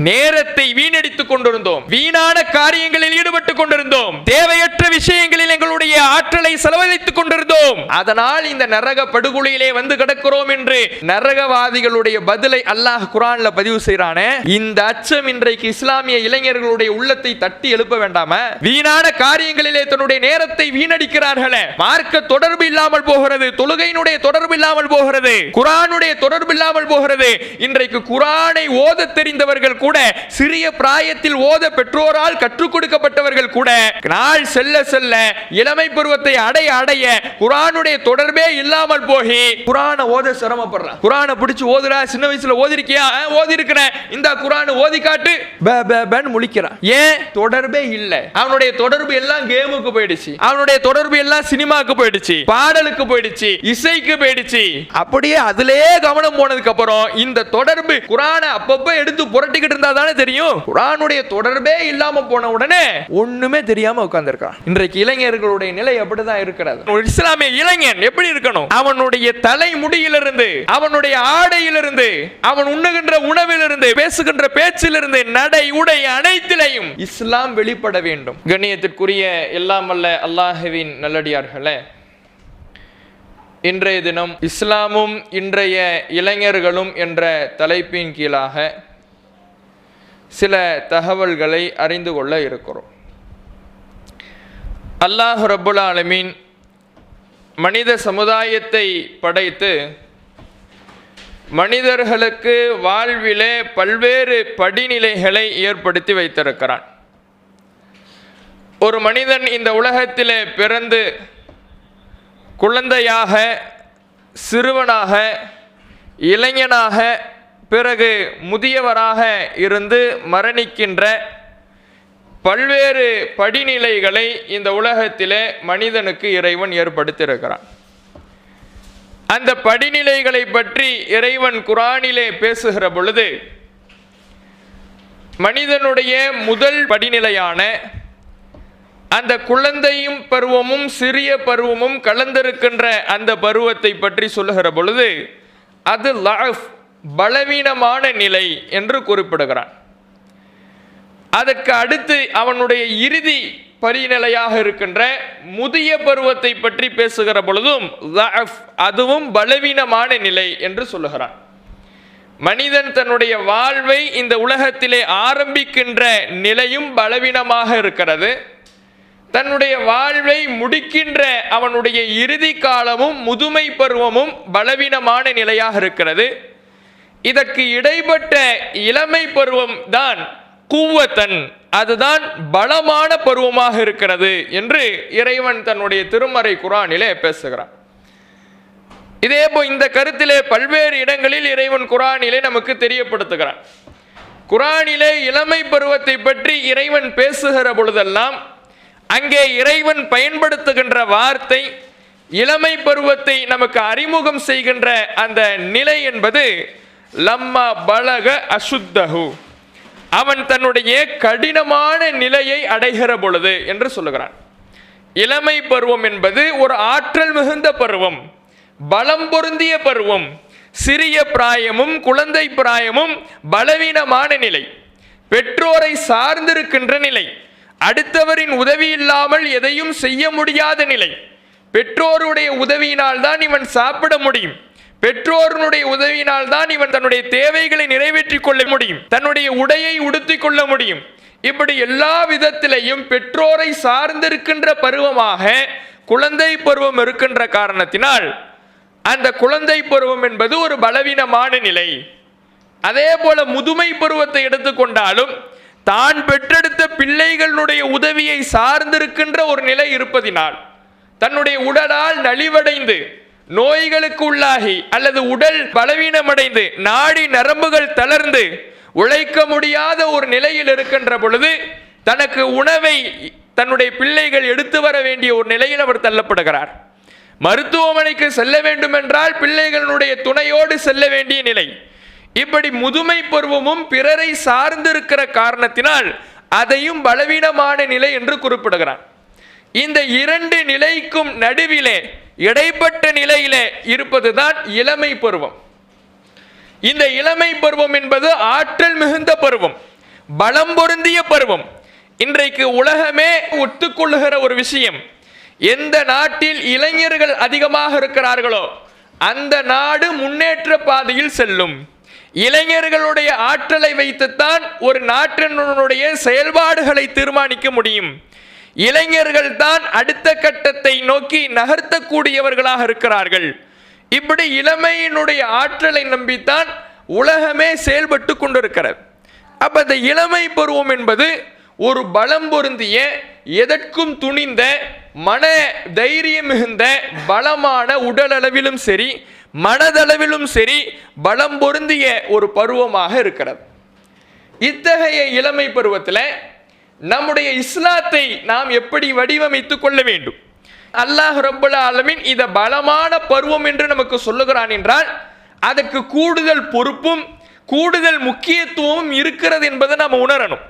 நேரத்தை வீணடித்துக் கொண்டிருந்தோம், வீணான காரியங்களில் ஈடுபட்டுக் கொண்டிருந்தோம், தேவையற்ற விஷயங்களில் எங்களுடைய ஆற்றலை செலவழித்துக் கொண்டிருந்தோம். அதனால் இந்த நரக படுகொலையிலே வந்து கிடக்கிறோம் என்று நரகவாதிகளுடைய பதிலை அல்லாஹ் குர்ஆன்ல பதிவு செய்றானே. இந்த அச்சம் இன்றைக்கு இஸ்லாமிய இளைஞர்களுடைய உள்ளத்தை தட்டி எழுப்ப வேண்டாம? வீணான காரியங்களிலே தன்னுடைய நேரத்தை வீணடிக்கிறார்களே, மார்க்க தொடர்பு இல்லாமல் போகிறது, தொழுகையினுடைய தொடர்பு இல்லாமல் போகிறது, குர்ஆனுடைய தொடர்பு இல்லாமல் போகிறது. இன்றைக்கு குர்ஆனை ஓத தெரிந்தவர்கள் கூட, சிறிய பிராயத்தில் ஓத பெற்றோரால் கற்றுக் கொடுக்கப்பட்டவர்கள் கூட நாள் செல்ல செல்ல இளமை பருவத்தை அடைய அடைய குர்ஆனுடைய தொடர்பே இல்லாமல் போய் குர்ஆனை ஓத சிரமப்படுறான். குர்ஆனை பிடிச்சு ஓதுறா, சின்ன வயசுல ஓதிருக்கியா? ஓதி இருக்கிறேன், இந்த குர்ஆனை ஓதி காட்டு, முழிக்கிறான். ஏன்? தொடர்பே இல்ல. அவனுடைய தொடர்பு எல்லாம் கேமுக்கு போயிடுச்சு, அவனுடைய தொடர்பு எல்லாம் சினிமாக்கு போயிடுச்சு, பாடலுக்கு போயிடுச்சு, இசைக்கு போயிடுச்சு. அப்படியே அதிலே கவனம் போனதுக்கு அப்புறம் இந்த தொடர்பு குர்ஆனை அப்பப்ப எடுத்து புரட்டிக்கிட்டு இருந்தா தானே தெரியும். குர்ஆனுடைய தொடர்பே இல்லாம போன உடனே ஒண்ணுமே தெரியாம உட்கார்ந்திருக்கான். இன்றைக்கு இளைஞர்களுடைய நிலை அப்படிதான் இருக்கிறது. ஒரு இஸ்லாமிய இளைஞன் எப்படி இருக்கணும்? அவனுடைய தலைமுடியிலிருந்து, அவனுடைய ஆடையிலிருந்து, அவன் உண்ணுகின்ற உணவிலிருந்து, பேசுகின்ற பேச்சிலிருந்து, நடை உடை அனைத்திலையும் இஸ்லாம் வெளிப்பட வேண்டும். கண்ணியத்திற்குரிய எல்லாம் வல்ல அல்லாஹ்வின் நல்லடியார்களே, இன்றைய தினம் இஸ்லாமும் இன்றைய இளைஞர்களும் என்ற தலைப்பின் கீழாக சில தகவல்களை அறிந்து கொள்ள இருக்கிறோம். அல்லாஹ் ரப்புல் ஆலமீன் மனித சமுதாயத்தை படைத்து மனிதர்களுக்கு வாழ்விலே பல்வேறு படிநிலைகளை ஏற்படுத்தி வைத்திருக்கிறான். ஒரு மனிதன் இந்த உலகத்திலே பிறந்து குழந்தையாக, சிறுவனாக, இளைஞனாக, பிறகு முதியவராக இருந்து மரணிக்கின்ற பல்வேறு படிநிலைகளை இந்த உலகத்திலே மனிதனுக்கு இறைவன் ஏற்படுத்தியிருக்கிறான். அந்த படிநிலைகளை பற்றி இறைவன் குர்ஆனிலே பேசுகிற பொழுது, மனிதனுடைய முதல் படிநிலையான அந்த குழந்தையும் பருவமும் சிறிய பருவமும் கலந்திருக்கின்ற அந்த பருவத்தை பற்றி சொல்லுகிற பொழுது, அது லஅஃப், பலவீனமான நிலை என்று குறிப்பிடுகிறான். அதற்கு அடுத்து அவனுடைய இறுதி படிநிலையாக இருக்கின்ற முதிய பருவத்தை பற்றி பேசுகிற பொழுதும் லஅஃப், அதுவும் பலவீனமான நிலை என்று சொல்லுகிறான். மனிதன் தன்னுடைய வாழ்வை இந்த உலகத்திலே ஆரம்பிக்கின்ற நிலையும் பலவீனமாக இருக்கிறது. தன்னுடைய வாழ்வை முடிக்கின்ற அவனுடைய இறுதி காலமும் முதுமை பருவமும் பலவீனமான நிலையாக இருக்கிறது. இதற்கு இடைப்பட்ட இளமை பருவம் தான் குவத்தன், அதுதான் பலமான பருவமாக இருக்கிறது என்று இறைவன் தன்னுடைய திருமறை குர்ஆனிலே பேசுகிறான். இதேபோல் இந்த கருத்திலே பல்வேறு இடங்களில் இறைவன் குர்ஆனிலே நமக்கு தெரியப்படுத்துகிறான். குர்ஆனிலே இளமை பருவத்தை பற்றி இறைவன் பேசுகிற பொழுதெல்லாம் அங்கே இறைவன் பயன்படுத்துகின்ற வார்த்தை, இளமை பருவத்தை நமக்கு அறிமுகம் செய்கின்ற அந்த நிலை என்பது லம்மா பலக அசுத்தஹு, அவன் தன்னுடைய கடினமான நிலையை அடைகிற பொழுது என்று சொல்லுகிறான். இளமை பருவம் என்பது ஒரு ஆற்றல் மிகுந்த பருவம், பலம் பொருந்திய பருவம். சிறிய பிராயமும் குழந்தை பிராயமும் பலவீனமான நிலை, பெற்றோரை சார்ந்திருக்கின்ற நிலை, அடுத்தவரின் உதவி இல்லாமல் எதையும் செய்ய முடியாத நிலை. பெற்றோருடைய உதவியினால் தான் இவன் சாப்பிட முடியும், பெற்றோருடைய உதவியினால் தான் இவன் தன்னுடைய தேவைகளை நிறைவேற்றிக் கொள்ள முடியும், தன்னுடைய உடையை உடுத்திக் கொள்ள முடியும். இப்படி எல்லா விதத்திலையும் பெற்றோரை சார்ந்திருக்கின்ற பருவமாக குழந்தை பருவம் இருக்கின்ற காரணத்தினால் அந்த குழந்தை பருவம் என்பது ஒரு பலவீனமான நிலை. அதே போல முதுமை பருவத்தை எடுத்துக்கொண்டாலும் தான் பெற்றெடுத்த பிள்ளைகளுடைய உதவியை சார்ந்திருக்கின்ற ஒரு நிலை இருப்பதினால் தன்னுடைய உடலால் நலிவடைந்து நோய்களுக்கு உள்ளாகி அல்லது உடல் பலவீனமடைந்து நாடி நரம்புகள் தளர்ந்து உழைக்க முடியாத ஒரு நிலையில் இருக்கின்ற பொழுது தனக்கு உணவை தன்னுடைய பிள்ளைகள் எடுத்து வர வேண்டிய ஒரு நிலையில் அவர் தள்ளப்படுகிறார். மருத்துவமனைக்கு செல்ல வேண்டும் என்றால் பிள்ளைகளுடைய துணையோடு செல்ல வேண்டிய நிலை. இப்படி முதுமை பருவமும் பிறரை சார்ந்திருக்கிற காரணத்தினால் அதையும் பலவீனமான நிலை என்று குறிப்பிடுகிறான். இந்த இரண்டு நிலைக்கும் நடுவிலே இடைப்பட்ட நிலையிலே இருப்பதுதான் இளமை பருவம். இந்த இளமை பருவம் என்பது ஆற்றல் மிகுந்த பருவம். பலம் பொருந்திய பருவம். இன்றைக்கு உலகமே ஒத்துக்கொள்ளுகிற ஒரு விஷயம், எந்த நாட்டில் இளைஞர்கள் அதிகமாக இருக்கிறார்களோ அந்த நாடு முன்னேற்ற பாதையில் செல்லும். இளைஞர்களுடைய ஆற்றலை வைத்துத்தான் ஒரு நாட்டினுடைய செயல்பாடுகளை தீர்மானிக்க முடியும். இளைஞர்கள் தான் அடுத்த கட்டத்தை நோக்கி நகர்த்தக்கூடியவர்களாக இருக்கிறார்கள். இப்படி இளமையினுடைய ஆற்றலை நம்பித்தான் உலகமே செயல்பட்டு கொண்டிருக்கிறது. அப்ப இந்த இளமை பருவம் என்பது ஒரு பலம் பொருந்திய, எதற்கும் துணிந்த, மன தைரியம் மிகுந்த, பலமான, உடலளவிலும் சரி மனதளவிலும் சரி பலம் பொருந்திய ஒரு பருவமாக இருக்கிறது. இத்தகைய இளமை பருவத்தில் நம்முடைய இஸ்லாத்தை நாம் எப்படி வடிவமைத்துக் கொள்ள வேண்டும்? அல்லாஹ் ரப்பல் ஆலமீன் இத பலமான பருவம் என்று நமக்கு சொல்லுகிறான் என்றால் அதற்கு கூடுதல் பொறுப்பும் கூடுதல் முக்கியத்துவமும் இருக்கிறது என்பதை நாம் உணரணும்.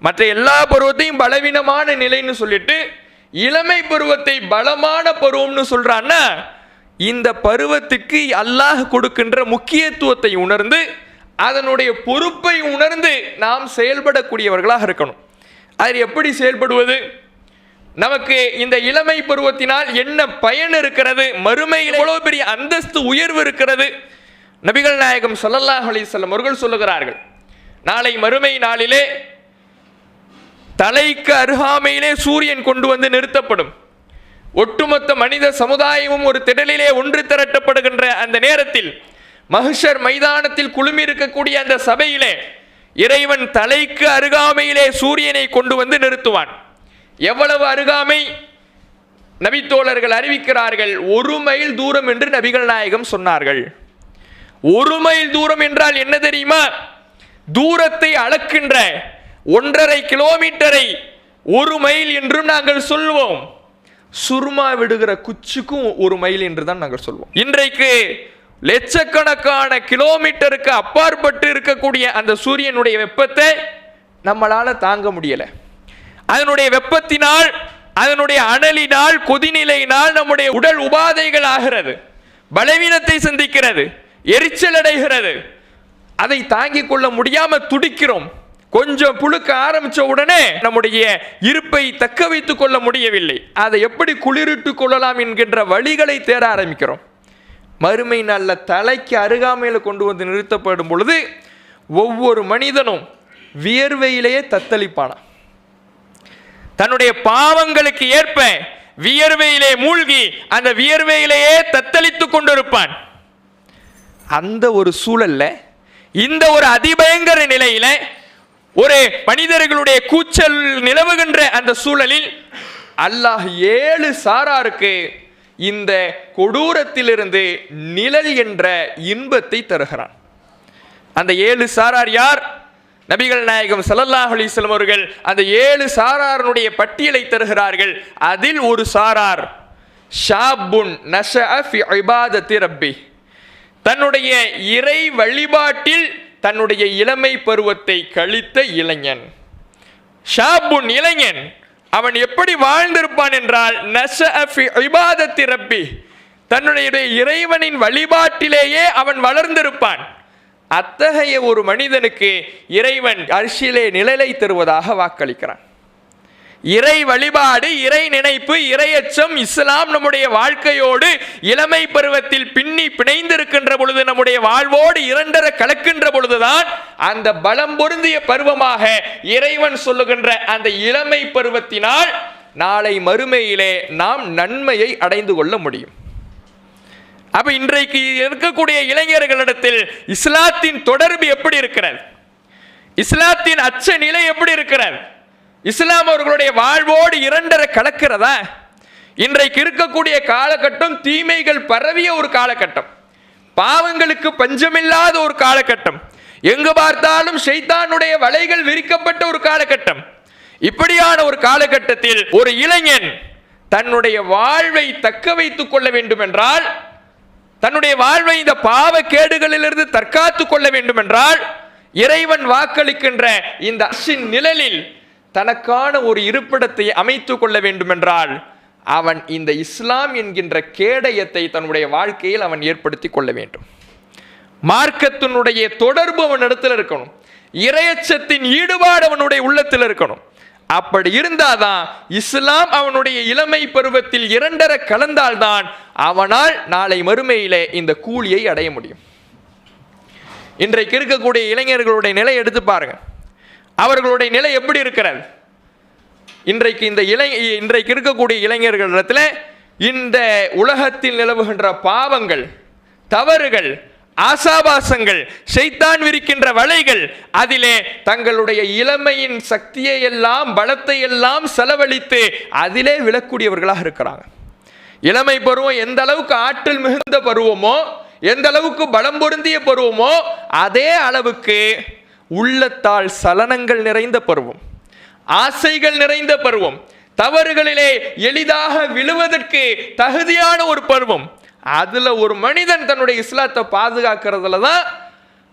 மற்ற எல்லா பருவத்தையும் பலவீனமான நிலைன்னு சொல்லிட்டு இளமை பருவத்தை பலமான பருவம்னு சொல்றான்னா, இந்த பருவத்துக்கு அல்லாஹ் கொடுக்கின்ற முக்கியத்துவத்தை உணர்ந்து அதனுடைய பொறுப்பை உணர்ந்து நாம் செயல்படக்கூடியவர்களாக இருக்கணும். அது எப்படி செயல்படுவது? நமக்கு இந்த இளமை பருவத்தினால் என்ன பயன் இருக்கிறது? மறுமையில் எவ்வளவு பெரிய அந்தஸ்து உயர்வு இருக்கிறது? நபிகள் நாயகம் ஸல்லல்லாஹு அலைஹி வஸல்லம் அவர்கள் சொல்லுகிறார்கள், நாளை மறுமை நாளிலே தலைக்கு அருகாமையிலே சூரியன் கொண்டு வந்து நிறுத்தப்படும். ஒட்டுமொத்த மனித சமுதாயமும் ஒரு திடலிலே ஒன்று திரட்டப்படுகின்ற அந்த நேரத்தில், மஹ்ஷர் மைதானத்தில் குழுமி இருக்கக்கூடிய அந்த சபையிலே இறைவன் தலைக்கு அருகாமையிலே சூரியனை கொண்டு வந்து நிறுத்துவான். எவ்வளவு அருகாமை? நபித்தோழர்கள் அறிவிக்கிறார்கள், 1 மைல் தூரம் என்று நபிகள் நாயகம் சொன்னார்கள். 1 மைல் தூரம் என்றால் என்ன தெரியுமா? தூரத்தை அளக்கின்ற 1.5 கிலோமீட்டரை 1 மைல் என்றும் நாங்கள் சொல்வோம். சுருமா விடுகிற குச்சுக்கும் 1 மைல் என்று தான் நாங்கள் சொல்வோம். இன்றைக்கு லட்சக்கணக்கான கிலோமீட்டருக்கு அப்பாற்பட்டு இருக்கக்கூடிய அந்த சூரியனுடைய வெப்பத்தை நம்மளால தாங்க முடியல. அதனுடைய வெப்பத்தினால், அதனுடைய அனலினால், கொதிநிலையினால் நம்முடைய உடல் உபாதைகள் ஆகிறது, பலவீனத்தை சந்திக்கிறது, எரிச்சல் அடைகிறது. அதை தாங்கிக் கொள்ள முடியாம துடிக்கிறோம். கொஞ்சம் புழுக்க ஆரம்பிச்ச உடனே நம்முடைய இருப்பை தக்க வைத்துக் கொள்ள முடியவில்லை. அதை எப்படி குளிரிட்டுக் கொள்ளலாம் என்கின்ற வழிகளை தேட ஆரம்பிக்கிறோம். மறுமை நல்ல தலைக்கு அருகாமையில் கொண்டு வந்து நிறுத்தப்படும் பொழுது ஒவ்வொரு மனிதனும் வியர்வையிலேயே தத்தளிப்பானா. தன்னுடைய பாவங்களுக்கு ஏற்ப வியர்வையிலே மூழ்கி அந்த வியர்வையிலேயே தத்தளித்துக் கொண்டிருப்பான். அந்த ஒரு சூழல்ல, இந்த ஒரு அதிபயங்கர நிலையில, ஒரு மனிதர்களுடைய கூச்சல் நிலவுகின்ற அந்த சூழலில் அல்லாஹ் 7 சாராருக்கு இந்த கொடூரத்திலிருந்து நிழல் என்ற இன்பத்தை தருகிறான். அந்த 7 சாரார் யார்? நபிகள் நாயகம் ஸல்லல்லாஹு அலைஹி வஸல்லம் அவர்கள் அந்த 7 சாராருடைய பட்டியலை தருகிறார்கள். அதில் ஒரு சாரார் ஷாபுன் நஷஅ ஃபி இபாதத்தி ரப்பி, தன்னுடைய இறை வழிபாட்டில் தன்னுடைய இளமை பருவத்தை கழித்த இளைஞன். ஷாபுன் இளைஞன், அவன் எப்படி வாழ்ந்திருப்பான் என்றால் நஷஅ ஃபி இபாதத்தி ரப்பி, தன்னுடைய இறைவனின் வழிபாட்டிலேயே அவன் வளர்ந்திருப்பான். அத்தகைய ஒரு மனிதனுக்கு இறைவன் அர்ஷிலே நிழலை தருவதாக வாக்களிக்கிறான். இறை வழிபாடு, இறை நினைப்பு, இறையச்சம், இஸ்லாம் நம்முடைய வாழ்க்கையோடு இளமை பருவத்தில் பின்னி பிணைந்திருக்கின்ற பொழுது, நம்முடைய வாழ்வோடு 2 கலக்கின்ற பொழுதுதான் அந்த பலம் பொருந்திய பருவமாக இறைவன் சொல்லுகின்ற அந்த இளமை பருவத்தினால் நாளை மறுமையிலே நாம் நன்மையை அடைந்து கொள்ள முடியும். அப்ப இன்றைக்கு இருக்கக்கூடிய இளைஞர்களிடத்தில் இஸ்லாத்தின் தொடர்பு எப்படி இருக்கிறது? இஸ்லாத்தின் அச்ச நிலை எப்படி இருக்கிறது? இஸ்லாம் அவர்களுடைய வாழ்வோடு 2 கலக்கிறதா? இன்றைக்கு இருக்கக்கூடிய காலகட்டம் தீமைகள் பரவிய ஒரு காலகட்டம், பாவங்களுக்கு பஞ்சமில்லாத ஒரு காலகட்டம், எங்கு பார்த்தாலும் ஷைத்தானுடைய வலைகள் விரிக்கப்பட்ட ஒரு காலகட்டம். இப்படியான ஒரு காலகட்டத்தில் ஒரு இளைஞன் தன்னுடைய வாழ்வை தக்க வைத்துக் கொள்ள வேண்டும் என்றால், தன்னுடைய வாழ்வை இந்த பாவ கேடுகளிலிருந்து தற்காத்துக் கொள்ள வேண்டும் என்றால், இறைவன் வாக்களிக்கின்ற இந்த அர்ஷின் நிழலில் தனக்கான ஒரு இருப்பிடத்தை அமைத்துக் கொள்ள வேண்டும் என்றால், அவன் இந்த இஸ்லாம் என்கின்ற கேடயத்தை தன்னுடைய வாழ்க்கையில் அவன் ஏற்படுத்தி கொள்ள வேண்டும். மார்க்கத்தினுடைய தொடர்பு அவனிடத்தில் இருக்கணும், இறையச்சத்தின் ஈடுபாடு அவனுடைய உள்ளத்தில் இருக்கணும். அப்படி இருந்தாதான் இஸ்லாம் அவனுடைய இளமை பருவத்தில் இரண்டர கலந்தால்தான் அவனால் நாளை மறுமையிலே இந்த கூலியை அடைய முடியும். இன்றைக்கு இருக்கக்கூடிய இளைஞர்களுடைய நிலை எடுத்து பாருங்க, அவர்களுடைய நிலை எப்படி இருக்கிறது? இன்றைக்கு இருக்கக்கூடிய இளைஞர்களிடத்தில் இந்த உலகத்தில் நிலவுகின்ற பாவங்கள், தவறுகள், ஆசாபாசங்கள், ஷைத்தான் விரிக்கின்ற வலைகள், அதிலே தங்களுடைய இளமையின் சக்தியை எல்லாம் பலத்தை எல்லாம் செலவழித்து அதிலே விழக்கூடியவர்களாக இருக்கிறாங்க. இளமை பருவம் எந்த அளவுக்கு ஆற்றல் மிகுந்த பருவமோ, எந்த அளவுக்கு பலம் பொருந்திய பருவமோ, அதே அளவுக்கு உள்ளத்தால் சலனங்கள் நிறைந்த பருவம், ஆசைகள் நிறைந்த பருவம், தவறுகளிலே எளிதாக விழுவதற்கு தகுதியான ஒரு பருவம். அதுல ஒரு மனிதன் தன்னுடைய இஸ்லாத்தை பாதுகாக்கிறதுல தான்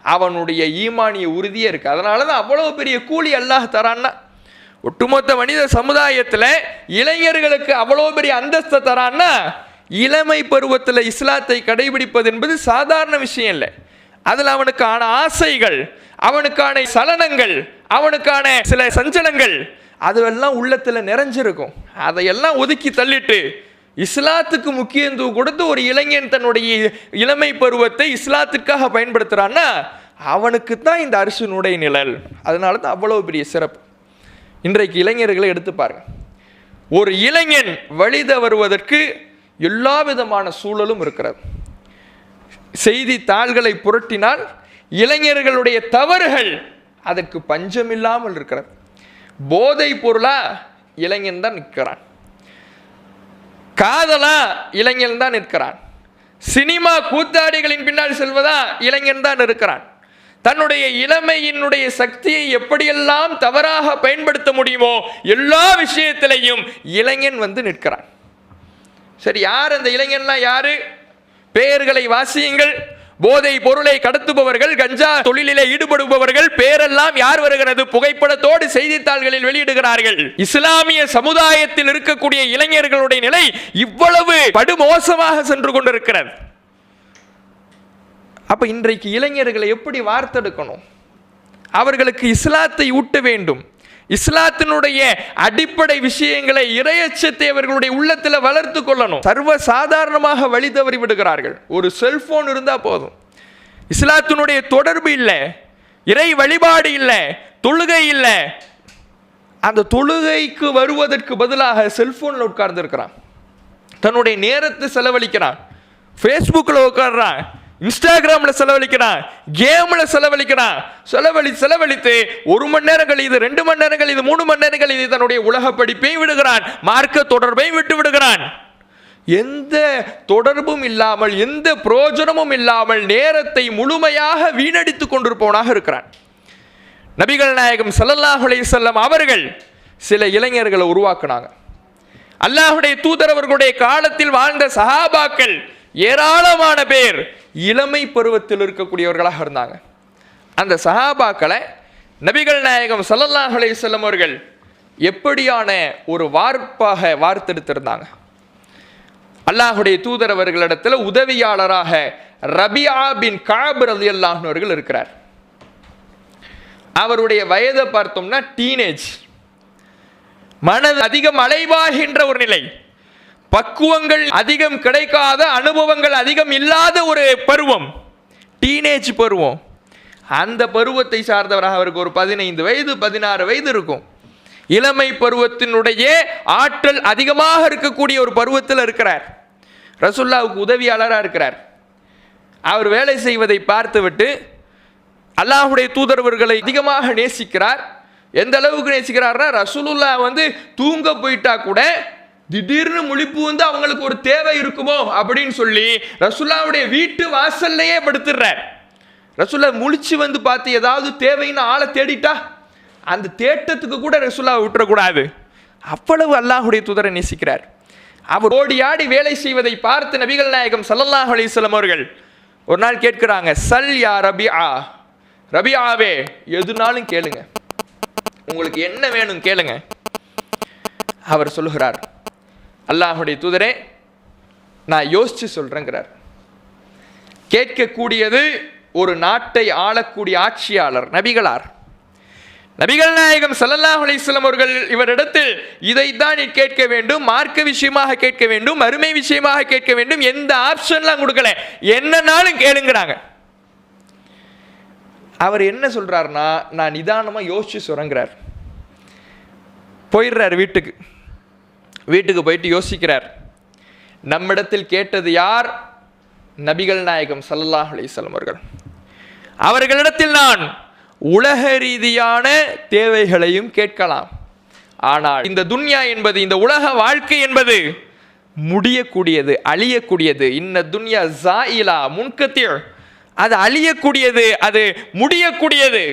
அவனுடைய ஈமானிய உறுதியே இருக்கு. அதனாலதான் அவ்வளவு பெரிய கூலி அல்லாஹ் தரான்னா. ஒட்டுமொத்த மனித சமுதாயத்தில் இளைஞர்களுக்கு அவ்வளவு பெரிய அந்தஸ்தை தரான்னா, இளமை பருவத்தில் இஸ்லாத்தை கடைபிடிப்பது என்பது சாதாரண விஷயம் இல்லை. அதில் அவனுக்கான ஆசைகள், அவனுக்கான சலனங்கள், அவனுக்கான சில சஞ்சலங்கள் அதுவெல்லாம் உள்ளத்தில் நிறைஞ்சிருக்கும். அதையெல்லாம் ஒதுக்கி தள்ளிட்டு இஸ்லாத்துக்கு முக்கியத்துவம் கொடுத்து ஒரு இளைஞன் தன்னுடைய இளமை பருவத்தை இஸ்லாத்துக்காக பயன்படுத்துகிறான்னா அவனுக்கு தான் இந்த அரிசினுடைய நிழல். அதனால தான் அவ்வளோ பெரிய சிறப்பு. இன்றைக்கு இளைஞர்களை எடுத்து பாருங்க, ஒரு இளைஞன் வழித வருவதற்கு எல்லா விதமான சூழலும் இருக்கிறது. செய்தி தாள்களை புரட்டினால் இளைஞர்களுடைய தவறுகள் அதற்கு பஞ்சமில்லாமல் இருக்கிறது. போதை பொருளா இளைஞன் தான் நிற்கிறான், காதலா இளைஞன் தான் நிற்கிறான், சினிமா கூத்தாடிகளின் பின்னால் செல்வதா இளைஞன் தான் இருக்கிறான். தன்னுடைய இளமையினுடைய சக்தியை எப்படியெல்லாம் தவறாக பயன்படுத்த முடியுமோ எல்லா விஷயத்திலையும் இளைஞன் வந்து நிற்கிறான். சரி, யார் அந்த இளைஞன்லாம்? யாரு? பெயர்களை வாசியுங்கள். போதை பொருளை கடத்துபவர்கள், கஞ்சா தொழிலிலே ஈடுபடுபவர்கள் பேரெல்லாம் யார் வருகிறது? புகைப்படத்தோடு செய்தித்தாள்களில் வெளியிடுகிறார்கள். இஸ்லாமிய சமுதாயத்தில் இருக்கக்கூடிய இளைஞர்களுடைய நிலை இவ்வளவு படுமோசமாக சென்று கொண்டிருக்கிறது. அப்ப இன்றைக்கு இளைஞர்களை எப்படி வார்த்தெடுக்கணும்? அவர்களுக்கு இஸ்லாத்தை ஊட்ட வேண்டும். இஸ்லாத்தினுடைய அடிப்படை விஷயங்களை, இறையச்சத்தை அவர்களுடைய உள்ளத்தில் வளர்த்து கொள்ளணும். சர்வ சாதாரணமாக வழி தவறி விடுகிறார்கள். ஒரு செல்போன் இருந்தா போதும், இஸ்லாத்தினுடைய தொடர்பு இல்லை, இறை வழிபாடு இல்லை, தொழுகை இல்லை. அந்த தொழுகைக்கு வருவதற்கு பதிலாக செல்போன்ல உட்கார்ந்து இருக்கிறான், தன்னுடைய நேரத்தை செலவழிக்கிறான், ஃபேஸ்புக்கில் உட்கார்றான், இன்ஸ்டாகிராம்ல செலவழிக்கிறான், கேம்ல செலவழிக்கிறான். செலவழித்து 1 மணி நேரம் கழிது, 2 மணி நேரம் கழிது, 3 மணி நேரம் கழிது தன்னுடைய உலக படிப்பை விடுகிறான், மார்க்க தொடர்பை விட்டு விடுகிறான். எந்த தொடர்பும் இல்லாமல், எந்த பிரயோஜனமும் இல்லாமல் நேரத்தை முழுமையாக வீணடித்துக் கொண்டிருப்பவனாக இருக்கிறான். நபிகள் நாயகம் ஸல்லல்லாஹு அலைஹி வஸல்லம் அவர்கள் சில இளைஞர்களை உருவாக்குனாங்க. அல்லாஹ்வுடைய தூதர் அவர்களுடைய காலத்தில் வாழ்ந்த சஹாபாக்கள் ஏராளமான பேர் இளமை பருவத்தில் இருக்கக்கூடியவர்களாக இருந்தாங்க. அந்த சஹாபாக்களை நபிகள் நாயகம் ஸல்லல்லாஹு அலைஹி வஸல்லம் அவர்கள் எப்படியான ஒரு வார்ப்பாக வார்த்தெடுத்திருந்தாங்க? அல்லாஹ்வுடைய தூதர் அவர்களிடத்தில் உதவியாளராக ரபியா பின் கஅப் ரலியல்லாஹு அன்ஹு அவர்கள் இருக்கிறார். அவருடைய வயதை பார்த்தோம்னா டீனேஜ், மனது அதிகம் அலைவாகின்ற ஒரு நிலை, பக்குவங்கள் அதிகம் கிடைக்காத, அனுபவங்கள் அதிகம் இல்லாத ஒரு பருவம், டீனேஜ் பருவம். அந்த பருவத்தை சார்ந்தவராக அவருக்கு ஒரு 15 வயது 16 வயது இருக்கும். இளமை பருவத்தினுடைய ஆற்றல் அதிகமாக இருக்கக்கூடிய ஒரு பருவத்தில் இருக்கிறார். ரசூலுல்லாஹ்வுக்கு உதவியாளராக இருக்கிறார். அவர் வேலை செய்வதை பார்த்துவிட்டு அல்லாஹ்வுடைய தூதரவர்களை அதிகமாக நேசிக்கிறார். எந்த அளவுக்கு நேசிக்கிறார்னா, ரசூலுல்லாஹ் தூங்க போயிட்டா கூட திடீர்னு முழிப்பு அவங்களுக்கு ஒரு தேவை இருக்குமோ அப்படின்னு சொல்லி ரசூலுல்லாஹ்வுடைய வீட்டு வாசல்லையே படுத்துறார். ரசூலுல்லாஹ் முழிச்சு பார்த்து ஏதாவது தேவைன்னு ஆளை தேடிட்டா அந்த தேட்டத்துக்கு கூட ரசூலுல்லாஹ் விட்டுறக்கூடாது. அவ்வளவு அல்லாஹ்வுடைய தூதரை நேசிக்கிறார். அவர் ஓடி ஆடி வேலை செய்வதை பார்த்து நபிகள் நாயகம் ஸல்லல்லாஹு அலைஹி வஸல்லம் அவர்கள் ஒரு நாள் கேட்கிறாங்க, சல் யா ரபிஆ, ரபியாவே எதுனாலும் கேளுங்க, உங்களுக்கு என்ன வேணும் கேளுங்க. அவர் சொல்லுகிறார், அல்லாஹ்வுடைய தூதரே நான் யோசிச்சு சொல்றேங்கிறார். கேட்கக்கூடியது ஒரு நாட்டை ஆளக்கூடிய ஆட்சியாளர் நபிகளார். நபிகள் நாயகம் ஸல்லல்லாஹு அலைஹி வஸல்லம் அவர்கள் இவரிடத்தில் இதைத்தான் நீ கேட்க வேண்டும், மார்க்க விஷயமாக கேட்க வேண்டும், மறுமை விஷயமாக கேட்க வேண்டும், எந்த ஆப்ஷன்லாம் கொடுக்கல, என்னன்னாலும் கேளுங்கிறாங்க. அவர் என்ன சொல்றாருன்னா, நான் நிதானமா யோசிச்சு சொல்றேங்கிறார். போயிடுறார் வீட்டுக்கு போயிட்டு யோசிக்கிறார். நம்மிடத்தில் கேட்டது யார்? நபிகள் நாயகம் ஸல்லல்லாஹு அலைஹி வஸல்லம் அவர்கள். அவர்களிடத்தில் நான் உலக ரீதியான தேவைகளையும் கேட்கலாம். ஆனால் இந்த துன்யா என்பது, இந்த உலக வாழ்க்கை என்பது முடியக்கூடியது, அழியக்கூடியது. இன்ன துன்யா ஸாயிலா முன்கத்திர், அது அழியக்கூடியது, அது முடியக்கூடியது.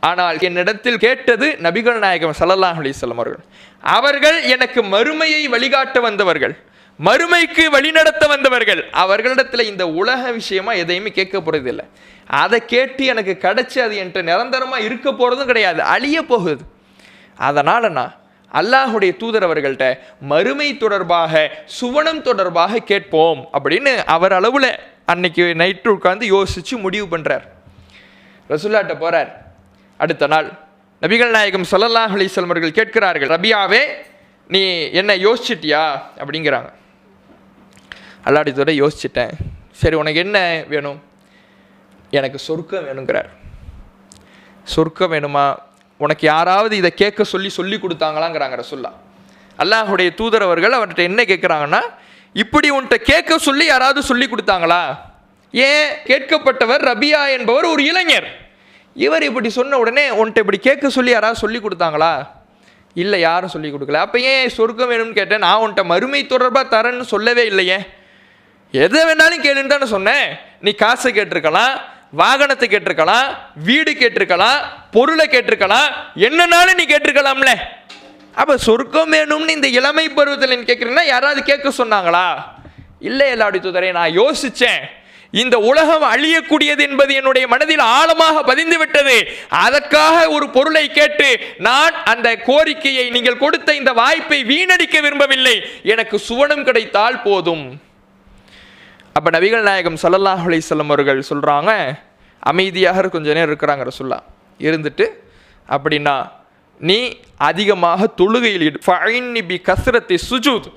ஆனால் என்னிடத்தில் கேட்டது நபிகள் நாயகம் ஸல்லல்லாஹு அலைஹி வஸல்லம் அவர்கள். அவர்கள் எனக்கு மறுமையை வழிகாட்ட வந்தவர்கள், மறுமைக்கு வழிநடத்த வந்தவர்கள். அவர்களிடத்தில் இந்த உலக விஷயமா எதையுமே கேட்க போறதில்லை. அதை கேட்டு எனக்கு கிடைச்சி அது என்கிட்ட நிரந்தரமா இருக்க போறதும் கிடையாது, அழிய போகுது. அதனால நான் அல்லாஹுடைய தூதர் அவர்கள்ட்ட மறுமை தொடர்பாக, சுவனம் தொடர்பாக கேட்போம் அப்படின்னு அவர் அளவுல அன்னைக்கு நைட்டு உட்கார்ந்து யோசிச்சு முடிவு பண்றார். ரசூலுல்லாஹ்ட்ட போறார். அடுத்த நாள் நபிகள் நாயகம் ஸல்லல்லாஹு அலைஹி வஸல்லம் அவர்கள் கேட்கிறார்கள், ரபியாவே நீ என்ன யோசிச்சிட்டியா அப்படிங்கிறாங்க. அல்லாஹ்வுடைய தூதரை யோசிச்சிட்டேன். சரி, உனக்கு என்ன வேணும்? எனக்கு சொர்க்கம் வேணுங்கிறார். சொர்க்கம் வேணுமா? உனக்கு யாராவது இதை கேட்க சொல்லி கொடுத்தாங்களாங்கிறாங்க ரசூலுல்லாஹ். அல்லாஹுடைய தூதர் அவர்கள் அவர்கிட்ட என்ன கேட்குறாங்கன்னா, இப்படி உன்கிட்ட கேட்க சொல்லி யாராவது சொல்லி கொடுத்தாங்களா? ஏன்? கேட்கப்பட்டவர் ரபியா என்பவர் ஒரு இளைஞர். இவர் இப்படி சொன்ன உடனே உன்கிட்ட இப்படி கேட்க சொல்லி யாராவது சொல்லி கொடுத்தாங்களா? இல்லை, யாரும் சொல்லி கொடுக்கல. அப்போ ஏன் சொர்க்கம் வேணும்னு கேட்டேன்? நான் உன்கிட்ட மறுமை தொடர்பாக தரேன்னு சொல்லவே இல்லையே, எதை வேணாலும் கேளுன்னு தானே சொன்னேன். நீ காசை கேட்டிருக்கலாம், வாகனத்தை கேட்டிருக்கலாம், வீடு கேட்டிருக்கலாம், பொருளை கேட்டிருக்கலாம், என்னன்னாலும் நீ கேட்டிருக்கலாம்ல. அப்போ சொர்க்கம் வேணும்னு இந்த இளமை பருவத்தில் நீ கேட்குறீங்கன்னா யாராவது கேட்க சொன்னாங்களா? இல்லை அல்லாஹ்வுடைய தூதரே, நான் யோசித்தேன். இந்த உலகம் அழியக்கூடியது என்பது என்னுடைய மனதில் ஆழமாக பதிந்து விட்டது. அதற்காக ஒரு பொருளை கேட்டு நான் அந்த கோரிக்கையை, நீங்கள் கொடுத்த இந்த வாய்ப்பை வீணடிக்க விரும்பவில்லை. எனக்கு சுவனம் கிடைத்தால் போதும். அப்போ நபிகள் நாயகம் ஸல்லல்லாஹு அலைஹி வஸல்லம் அவர்கள் சொல்கிறாங்க, அமைதியாக கொஞ்ச நேரம் இருக்கிறாங்க ரசூலுல்லாஹ். இருந்துட்டு, அப்படின்னா நீ அதிகமாக தொழுகையில் ஃபஇன்னி பி கஸ்ரத்தி சுஜூத்,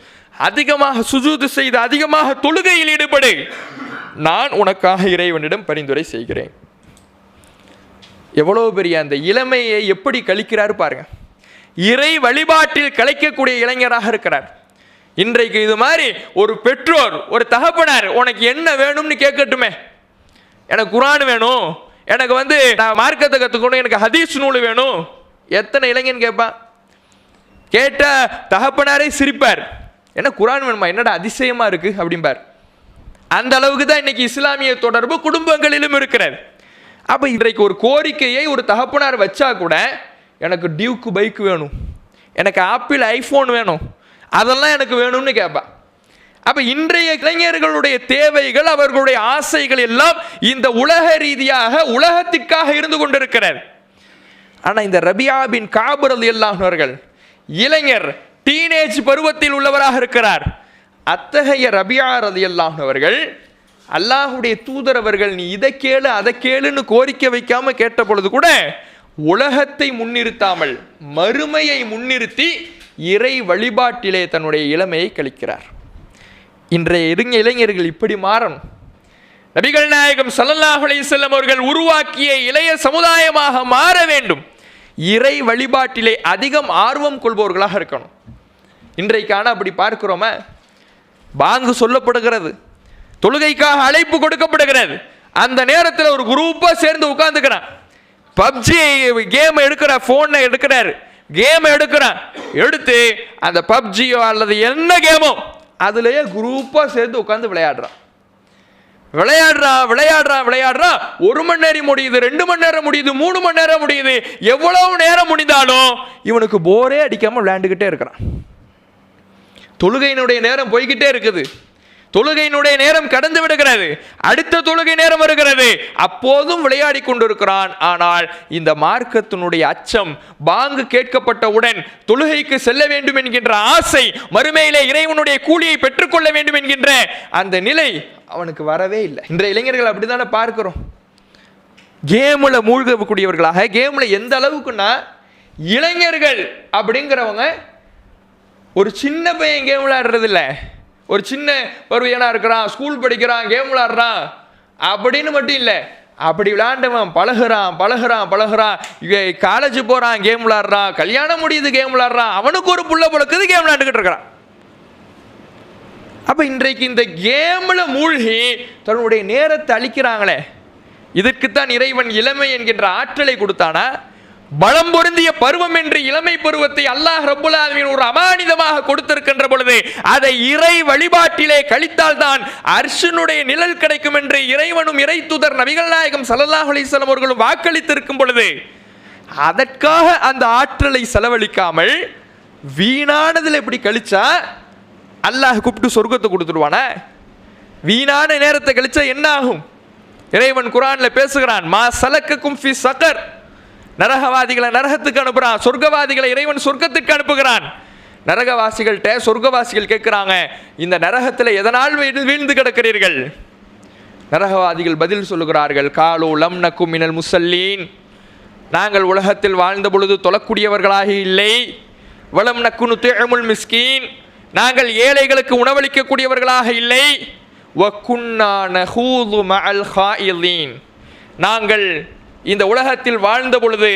அதிகமாக சுஜூது செய்து அதிகமாக தொழுகையில் ஈடுபடு, நான் உனக்காக இறைவனிடம் பரிந்துரை செய்கிறேன். எவ்வளவு பெரிய அந்த இளமையை எப்படி கழிக்கிறார் பாருங்க. இறை வழிபாட்டில் கலைக்கக்கூடிய இளைஞராக இருக்கிறார். இன்றைக்கு இது மாதிரி ஒரு பெற்றோர், ஒரு தகப்பனார் உனக்கு என்ன வேணும்னு கேட்கட்டுமே. எனக்கு குர்ஆன் வேணும், எனக்கு நான் மார்க்கத்தை கற்றுக்கணும், எனக்கு ஹதீஸ் நூல் வேணும். எத்தனை இளைஞன் கேட்பான்? கேட்ட தகப்பனாரே சிரிப்பார். என்ன குர்ஆன் வேணுமா? என்னடா அதிசயமா இருக்கு அப்படிம்பார். அந்த அளவுக்கு தான் இன்னைக்கு இஸ்லாமிய தொடர்பு குடும்பங்களிலும் இருக்கிறது. அப்போ இன்றைக்கு ஒரு கோரிக்கையை ஒரு தகப்பனார் வச்சா கூட, எனக்கு டியூக் பைக் வேணும், எனக்கு ஆப்பிள் ஐஃபோன் வேணும், அதெல்லாம் எனக்கு வேணும்னு கேட்பா. அப்போ இன்றைய இளைஞர்களுடைய தேவைகள், அவர்களுடைய ஆசைகள் எல்லாம் இந்த உலக ரீதியாக, உலகத்திற்காக இருந்து கொண்டிருக்கிறது. ஆனால் இந்த ரபியா பின் கஅப் ரலியல்லாஹு அன்ஹு அவர்கள் இளைஞர், டீனேஜ் பருவத்தில் உள்ளவராக இருக்கிறார். அத்தகைய ரபியா ரலியல்லாஹு அன்ஹு அவர்கள் அல்லாஹுடைய தூதர் அவர்கள் நீ இதை கேளு அதை கேளுன்னு கோரிக்கை வைக்காம கேட்ட பொழுது கூட உலகத்தை முன்னிறுத்தாமல் மறுமையை முன்னிறுத்தி இறை வழிபாட்டிலே தன்னுடைய இளமையை கழிக்கிறார். இன்றைய இளைஞர்கள் இப்படி மாறணும். நபிகள் நாயகம் ஸல்லல்லாஹு அலைஹி வஸல்லம் அவர்கள் உருவாக்கிய இளைய சமுதாயமாக மாற வேண்டும். இறை வழிபாட்டிலே அதிகம் ஆர்வம் கொள்பவர்களாக இருக்கணும். இன்றைக்கான அப்படி பார்க்கிறோமா? பாங்கு சொல்லப்படுகிறது, தொழுகைக்காக அழைப்பு கொடுக்கப்படுகிறது. அந்த நேரத்தில் ஒரு குரூப்பா சேர்ந்து உட்கார்ந்துக்கிறான். பப்ஜி கேம் எடுக்கிற போனை எடுக்கிறாரு, கேம் எடுக்கிறான். எடுத்து அந்த பப்ஜியோ அல்லது என்ன கேமோ அதுலயே குரூப்பா சேர்ந்து உட்கார்ந்து விளையாடுறான். 1 மணி நேரம் முடியுது, 2 மணி நேரம் முடியுது, 3 மணி நேரம் முடியுது. எவ்வளவு நேரம் முடிந்தாலும் இவனுக்கு போரே அடிக்காம விளையாண்டுகிட்டே இருக்கிறான். தொழுகையினுடைய நேரம் போய்கிட்டே இருக்குது. தொழுகையினுடைய நேரம் கடந்து விடுகிறது, அடுத்த தொழுகை நேரம் வருகிறது, அப்போதும் விளையாடி கொண்டிருக்கிறான். ஆனால் இந்த மார்க்கத்தினுடைய அச்சம், பாங்கு கேட்கப்பட்டவுடன் தொழுகைக்கு செல்ல வேண்டும் என்கின்ற ஆசை, மறுமையிலே இறைவனுடைய கூலியை பெற்றுக்கொள்ள வேண்டும் என்கின்ற அந்த நிலை அவனுக்கு வரவே இல்லை. இன்றைய இளைஞர்கள் அப்படித்தானே பார்க்கிறோம். கேம்ல மூழ்கக்கூடியவர்களாக, கேம்ல எந்த அளவுக்குன்னா, இளைஞர்கள் அப்படிங்கிறவங்க ஒரு சின்ன பையன் கேம் விளையாடுறது இல்லை, ஒரு சின்ன பருவனா இருக்கிறான், ஸ்கூல் படிக்கிறான், கேம் விளையாடுறான் அப்படின்னு மட்டும் இல்லை, அப்படி விளையாண்டவன் பழகுறான், காலேஜ் போறான், கேம் விளையாடுறான், கல்யாணம் முடியுது, கேம் விளையாடுறான், அவனுக்கு ஒரு புள்ள பழக்குது, கேம் விளையாண்டுக்கிட்டு இருக்கிறான். அப்ப இன்றைக்கு இந்த கேம்ல மூழ்கி தன்னுடைய நேரத்தை அழிக்கிறாங்களே, இதற்குத்தான் இறைவன் இளமை என்கின்ற ஆற்றலை கொடுத்தானா? பலம் பொருந்திய பருவம் என்று இளமை பருவத்தை அல்லாஹ் ரப்புல் ஆலமீன் ஒரு அமானிதமாக கொடுத்திருக்கின்ற பொழுது அதை இறை வழிபாட்டிலே கழித்தால் தான் அர்ஷினுடைய நிழல் கிடைக்கும் என்று இறைவனும் இறை தூதர் நபிகள் நாயகம் ஸல்லல்லாஹு அலைஹி வஸல்லம் அவர்களும் வாக்களித்திருக்கும் பொழுது அதற்காக அந்த ஆற்றலை செலவழிக்காமல் வீணானதில் எப்படி கழிச்சா அல்லாஹ் கூப்பிட்டு சொர்க்கத்தை கொடுத்துடுவானா? வீணான நேரத்தை கழிச்சா என்ன ஆகும்? இறைவன் குர்ஆன்ல பேசுகிறான், மா சலக்கக்கும் ஃபி ஸகர், நரகவாதிகளை நரகத்துக்கு அனுப்புறான், சொர்க்கவாதிகளை இறைவன் சொர்க்கத்துக்கு அனுப்புகிறான். நரகவாசிகள்கிட்ட சொர்க்கவாசிகள் கேட்கிறாங்க, இந்த நரகத்தில் எதனால் வீழ்ந்து கிடக்கிறீர்கள்? நரகவாதிகள் பதில் சொல்லுகிறார்கள், காலு லம் நக்கும் மினல் முஸல்லீன், நாங்கள் உலகத்தில் வாழ்ந்த பொழுது தொழக்கூடியவர்களாக இல்லை, வலம் நக்குனு துஇமுல் மிஸ்கீன், நாங்கள் ஏழைகளுக்கு உணவளிக்கக்கூடியவர்களாக இல்லை, வகுன்னா நஹூது மஅல் ஹாயிலீன், நாங்கள் இந்த உலகத்தில் வாழ்ந்த பொழுது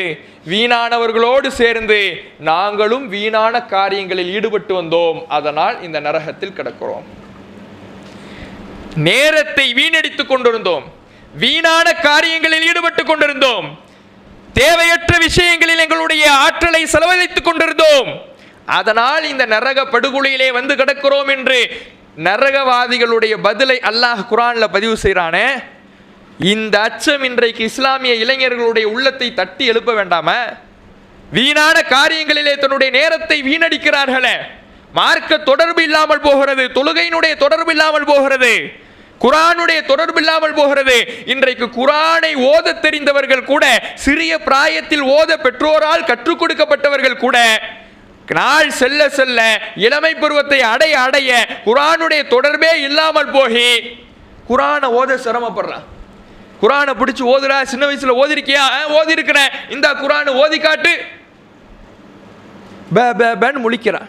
வீணானவர்களோடு சேர்ந்து நாங்களும் வீணான காரியங்களில் ஈடுபட்டு வந்தோம், அதனால் இந்த நரகத்தில் கிடக்கிறோம். நேரத்தை வீணடித்துக் கொண்டிருந்தோம், வீணான காரியங்களில் ஈடுபட்டு கொண்டிருந்தோம், தேவையற்ற விஷயங்களில் எங்களுடைய ஆற்றலை செலவழித்துக் கொண்டிருந்தோம், அதனால் இந்த நரக படுகொலையிலே வந்து கிடக்கிறோம் என்று நரகவாதிகளுடைய பதிலை அல்லாஹ் குர்ஆன்ல பதிவு செய்கிறானே. இந்த அச்சம் இன்றைக்கு இஸ்லாமிய இளைஞர்களுடைய உள்ளத்தை தட்டி எழுப்ப வேண்டாமா? வீணான காரியங்களிலே தன்னுடைய நேரத்தை வீணடிக்கிறார்களே, மார்க்க தொடர்பு இல்லாமல் போகிறது, தொழுகையினுடைய தொடர்பு இல்லாமல் போகிறது, குர்ஆனுடைய தொடர்பு இல்லாமல் போகிறது. இன்றைக்கு குர்ஆனை ஓத தெரிந்தவர்கள் கூட, சிறிய பிராயத்தில் ஓத பெற்றோரால் கற்றுக் கொடுக்கப்பட்டவர்கள் கூட, நாள் செல்ல செல்ல இளமை பருவத்தை அடைய அடைய குர்ஆனுடைய தொடர்பே இல்லாமல் போகி குர்ஆனை ஓத சிரமப்படுறான். குர்ஆனை பிடிச்சி ஓதுடா, சின்ன வயசுல ஓதிருக்கியா? ஓதி இருக்கிறேன், இந்த குர்ஆனை ஓதி காட்டு, முழிக்கிறான்.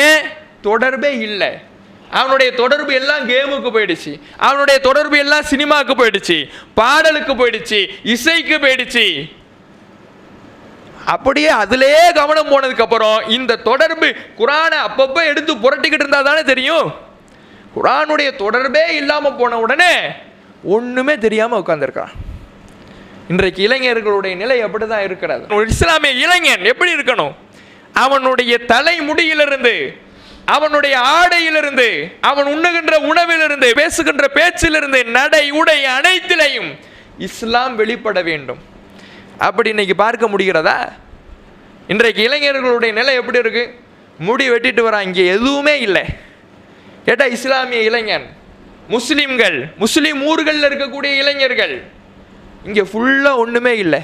ஏன்? தொடர்பே இல்லை. அவனுடைய தொடர்பு எல்லாம் கேமுக்கு போயிடுச்சு, அவனுடைய தொடர்பு எல்லாம் சினிமாவுக்கு போயிடுச்சு, பாடலுக்கு போயிடுச்சு, இசைக்கு போயிடுச்சு. அப்படியே அதிலே கவனம் போனதுக்கு அப்புறம் இந்த தொடர்பு குர்ஆனை அப்பப்போ எடுத்து புரட்டிக்கிட்டு இருந்தா தானே தெரியும். குர்ஆனுடைய தொடர்பே இல்லாமல் போன உடனே ஒண்ணுமே தெரியாம உட்கார்ந்துருக்கான். இன்றைக்கு இளைஞர்களுடைய நிலை அப்படிதான் இருக்கிறது. ஒரு இஸ்லாமிய இளைஞன் எப்படி இருக்கணும்? அவனுடைய தலைமுடியிலிருந்து, அவனுடைய ஆடையிலிருந்து, அவன் உண்ணுகின்ற உணவிலிருந்து, பேசுகின்ற பேச்சிலிருந்து, நடை உடை அனைத்திலையும் இஸ்லாம் வெளிப்பட வேண்டும். அப்படி இன்னைக்கு பார்க்க முடிகிறதா? இன்றைக்கு இளைஞர்களுடைய நிலை எப்படி இருக்கு? முடி வெட்டிட்டு வரான், இங்கே எதுவுமே இல்லை. கேட்டா இஸ்லாமிய இளைஞன், முஸ்லிம்கள், முஸ்லிம் ஊர்களில் இருக்கக்கூடிய இளைஞர்கள், இங்கே ஃபுல்லாக ஒன்றுமே இல்லை.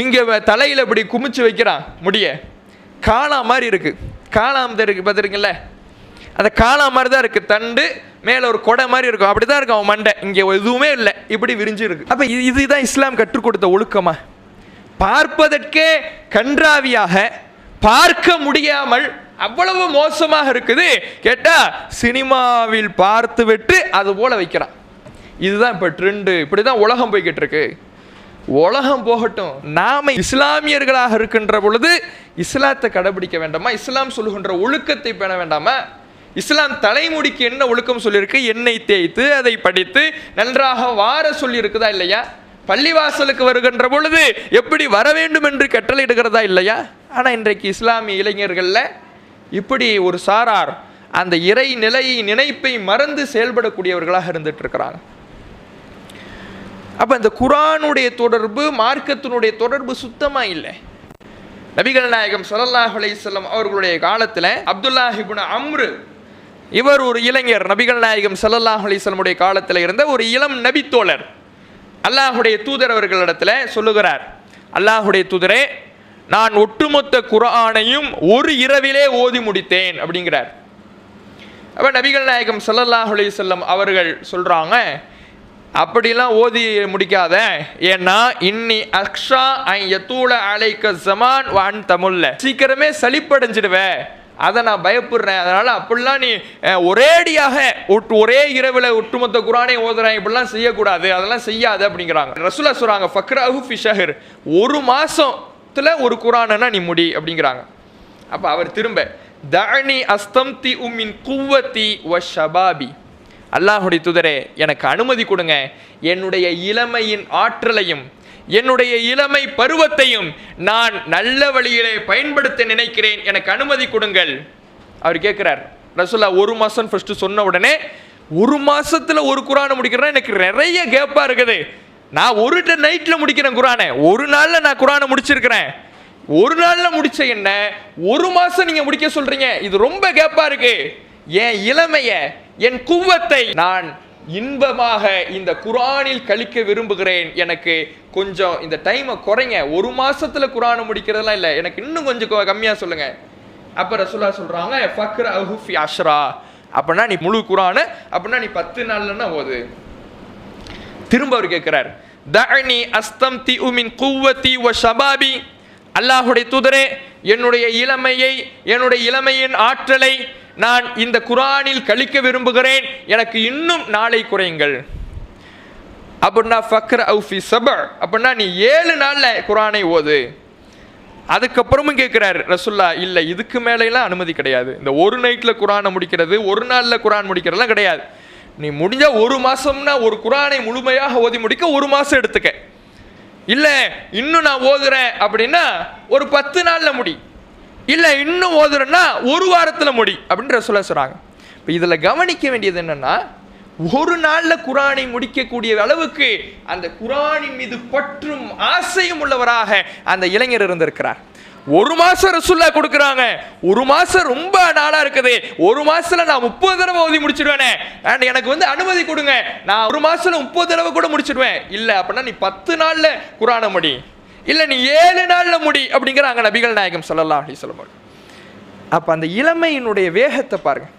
இங்கே தலையில் இப்படி குமிச்சு வைக்கிறான், முடிய காளா மாதிரி இருக்கு. காளாம் இருக்கு பார்த்துருக்கீங்கள? அந்த காளா மாதிரி தான் இருக்கு, தண்டு மேலே ஒரு கொடை மாதிரி இருக்கும், அப்படி தான் இருக்கும் அவன் மண்டை. இங்கே எதுவுமே இல்லை, இப்படி விரிஞ்சு இருக்கு. அப்போ இதுதான் இஸ்லாம் கற்றுக் கொடுத்த ஒழுக்கமா? பார்ப்பதற்கே கன்றாவியாக, பார்க்க முடியாமல் அவ்வளவு மோசமாக இருக்குது. கேட்டா சினிமாவில் பார்த்து விட்டு அது போல வைக்கிறான். இதுதான் இப்ப ட்ரெண்டு. இப்படிதான் உலகம் போய்கிட்டு இருக்கு. உலகம் போகட்டும், நாம இஸ்லாமியர்களாக இருக்கின்ற பொழுது இஸ்லாத்தை கடைபிடிக்க வேண்டாமா? இஸ்லாம் சொல்லுகின்ற ஒழுக்கத்தை பேண வேண்டாமா? இஸ்லாம் தலைமுடிக்கு என்ன ஒழுக்கம் சொல்லியிருக்கு? எண்ணெய் தேய்த்து அதை படித்து நன்றாக வார சொல்லி இருக்குதா இல்லையா? பள்ளிவாசலுக்கு வருகின்ற பொழுது எப்படி வர வேண்டும் என்று கட்டளையிடுகிறதா இல்லையா? ஆனால் இன்றைக்கு இஸ்லாமிய இளைஞர்களில் இப்படி ஒரு சாரார் அந்த இறை நிலையை, நினைப்பை மறந்து செயல்படக்கூடியவர்களாக இருந்துட்டு இருக்கிறாங்க. அப்ப இந்த குர்ஆனுடைய தொடர்பு, மார்க்கத்தினுடைய தொடர்பு சுத்தமா இல்லை. நபிகள் நாயகம் ஸல்லல்லாஹு அலைஹி வஸல்லம் அவர்களுடைய காலத்தில் அப்துல்லாஹ் இப்னு அம்ரு இவர் ஒரு இளைஞர், நபிகள் நாயகம் ஸல்லல்லாஹு அலைஹி வஸல்லம் காலத்தில் இருந்த ஒரு இளம் நபித்தோழர். அல்லாஹுடைய தூதர் அவர்களிடத்தில் சொல்லுகிறார், அல்லாஹுடைய தூதரே, நான் ஒட்டுமொத்த குர்ஆனையும் ஒரு இரவிலே ஓதி முடித்தேன் அப்படிங்கிறார். அப்போ நபிகள் நாயகம் ஸல்லல்லாஹு அலைஹி வஸல்லம் அவர்கள் சொல்கிறாங்க, அப்படிலாம் ஓதி முடிக்காத, ஏன்னா இன்னி அக்ஷா ஐ யதூல அலைக்க ஸமான் வ அன்த முல்ல, சீக்கிரமே சலிப்படைஞ்சிடுவேன், அதை நான் பயப்படுறேன், அதனால் அப்படிலாம் நீ ஒரேடியாக ஒரே இரவில் ஒட்டுமொத்த குர்ஆனை ஓதுறேன், இப்படிலாம் செய்யக்கூடாது, அதெல்லாம் செய்யாது அப்படிங்கிறாங்க. ரசூலுல்லாஹ் சொல்கிறாங்க, ஃபக்ரஹு ஃபி ஷஹர், ஒரு மாதத்தில் ஒரு குர்ஆனை நீ முடி அப்படிங்கிறாங்க. அப்போ அவர் திரும்ப தஅனி அஸ்தம்தி மின் குவ்வதி வ ஷபாபி, அல்லாஹுடைய தூதரே எனக்கு அனுமதி கொடுங்க, என்னுடைய இளமையின் ஆற்றலையும் என்னுடைய இளமை பருவத்தையும் நான் நல்ல வழியிலே பயன்படுத்த நினைக்கிறேன், எனக்கு அனுமதி கொடுங்கள். அவர் கேட்கிறார், ரசூலுல்லாஹ் ஒரு மாதம் ஃபர்ஸ்ட் சொன்ன உடனே ஒரு மாசத்துல ஒரு குர்ஆனை முடிக்கிறேன், எனக்கு நிறைய கேப்பா இருக்குது, நான் ஒரு நைட்டில் முடிக்கிறேன் குர்ஆனை, ஒரு நாளில் நான் குர்ஆனை முடிச்சிருக்கிறேன், ஒரு நாளில் முடிச்ச என்ன ஒரு மாதம் நீங்கள் முடிக்க சொல்கிறீங்க, இது ரொம்ப கேப்பா இருக்கு, என் இளமைய என் குவத்தை நான் இன்பமாக இந்த குர்ஆனில் கழிக்க விரும்புகிறேன், எனக்கு கொஞ்சம் இந்த டைமை குறைங்க, ஒரு மாசத்துல குர்ஆனை முடிக்கிறதெல்லாம் இல்லை, எனக்கு இன்னும் கொஞ்சம் கம்மியாக சொல்லுங்க. அப்போ ரசூலுல்லாஹ் சொல்கிறாங்க, ஃபக்ரஹு ஃபி அஷ்ரா, அப்படின்னா நீ முழு குர்ஆனை அப்படின்னா நீ 10 நாள்லன்னா ஓது. திரும்ப அவர் கேட்கிறார், தஅனி அஸ்தம்தி மின் குவ்வதி வ ஷபாபி, அல்லாஹுடைய தூதரே என்னுடைய இளமையை என்னுடைய இளமையின் ஆற்றலை நான் இந்த குர்ஆனில் கழிக்க விரும்புகிறேன், எனக்கு இன்னும் நாளை குறையுங்கள். அப்படின்னா ஃபக்ரஹு ஃபி சபஅ, அப்படின்னா நீ 7 நாளில் குர்ஆனை ஓது. அதுக்கப்புறமும் கேட்குறாரு ரசூலுல்லாஹ், இல்லை இதுக்கு மேலையெல்லாம் அனுமதி கிடையாது, இந்த ஒரு நைட்டில் குர்ஆனை முடிக்கிறது ஒரு நாளில் குர்ஆன் முடிக்கிறதுலாம் கிடையாது, நீ முடிஞ்ச ஒரு மாதம்னா ஒரு குர்ஆனை முழுமையாக ஓதி முடிக்க ஒரு மாதம் எடுத்துக்க, இல்லை இன்னும் நான் ஓதுறேன் அப்படின்னா ஒரு 10 நாளில் முடி, இல்லை இன்னும் ஓதுறேன்னா ஒரு வாரத்தில் முடி அப்படின்ற சொல்கிறாங்க. இப்போ இதில் கவனிக்க வேண்டியது என்னன்னா, ஒரு நாளில் குர்ஆனை முடிக்கக்கூடிய அளவுக்கு அந்த குர்ஆனின் மீது பற்றும் ஆசையும் உள்ளவராக அந்த இளைஞர் இருந்திருக்கிறார். ஒரு மாதம் ரசூலுல்லாஹ் கொடுக்குறாங்க, ஒரு மாதம் ரொம்ப நாளாக இருக்குது, ஒரு மாதத்தில் நான் 30 தடவை ஓதி முடிச்சிடுவேனே, எனக்கு அனுமதி கொடுங்க, நான் ஒரு மாதத்தில் 30 தடவை கூட முடிச்சிடுவேன், இல்லை அப்படின்னா நீ 10 நாளில் குர்ஆனை முடி, இல்லை நீ 7 நாளில் முடி அப்படிங்கிறாங்க நபிகள் நாயகம் ஸல்லல்லாஹு அலைஹி வஸல்லம். அப்போ அந்த இளமையினுடைய வேகத்தை பாருங்க,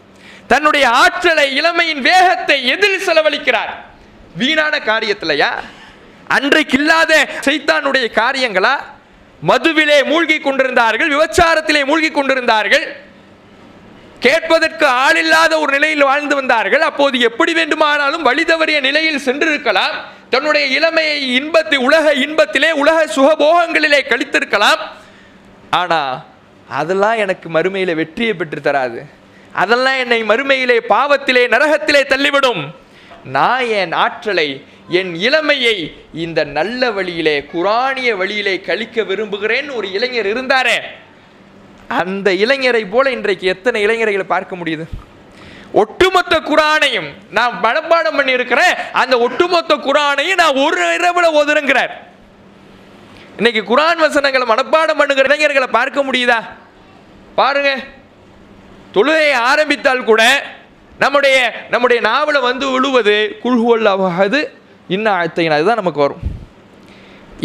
தன்னுடைய ஆற்றலை இளமையின் வேகத்தை எதில் செலவழிக்கிறார்? வீணான காரியத்திலையா? அன்றைக்கு இல்லாத சைத்தானுடைய காரியங்களா? மதுவிலே மூழ்கி கொண்டிருந்தார்கள், விபச்சாரத்திலே மூழ்கி கொண்டிருந்தார்கள், கேட்பதற்கு ஆளில்லாத ஒரு நிலையில் வாழ்ந்து வந்தார்கள். அப்போது எப்படி வேண்டுமானாலும் வழி தவறிய நிலையில் சென்றிருக்கலாம், தன்னுடைய இளமையை உலக இன்பத்திலே உலக சுகபோகங்களிலே கழித்திருக்கலாம். ஆனா அதெல்லாம் எனக்கு மறுமையிலே வெற்றியை பெற்று தராது, அதெல்லாம் என்னை மறுமையிலே பாவத்திலே நரகத்திலே தள்ளிவிடும். நான் என் ஆற்றலை என் இளமையை இந்த நல்ல வழியிலே குர்ஆனிய வழியிலே கழிக்க விரும்புகிறேன்னு ஒரு இளைஞர் இருந்தாரே, அந்த இளைஞரை போல இன்றைக்கு எத்தனை இளைஞர்களை பார்க்க முடியுது? ஒட்டுமொத்த குர்ஆனையும் நான் மனப்பாடம் பண்ணி இருக்கிறேன், அந்த ஒட்டுமொத்த குர்ஆனையும் நான் ஒரு இரவுல ஓதுறேங்கிறார். இன்னைக்கு குர்ஆன் வசனங்களை மனப்பாடம் பண்ணுகிற இளைஞர்களை பார்க்க முடியுதா? பாருங்க, தொழுகையை ஆரம்பித்தால் கூட நம்முடைய நாவல விழுவது குல்ஹுவல்லாஹு அஹது இன்னா அத்தைனா, இதுதான் நமக்கு வரும்.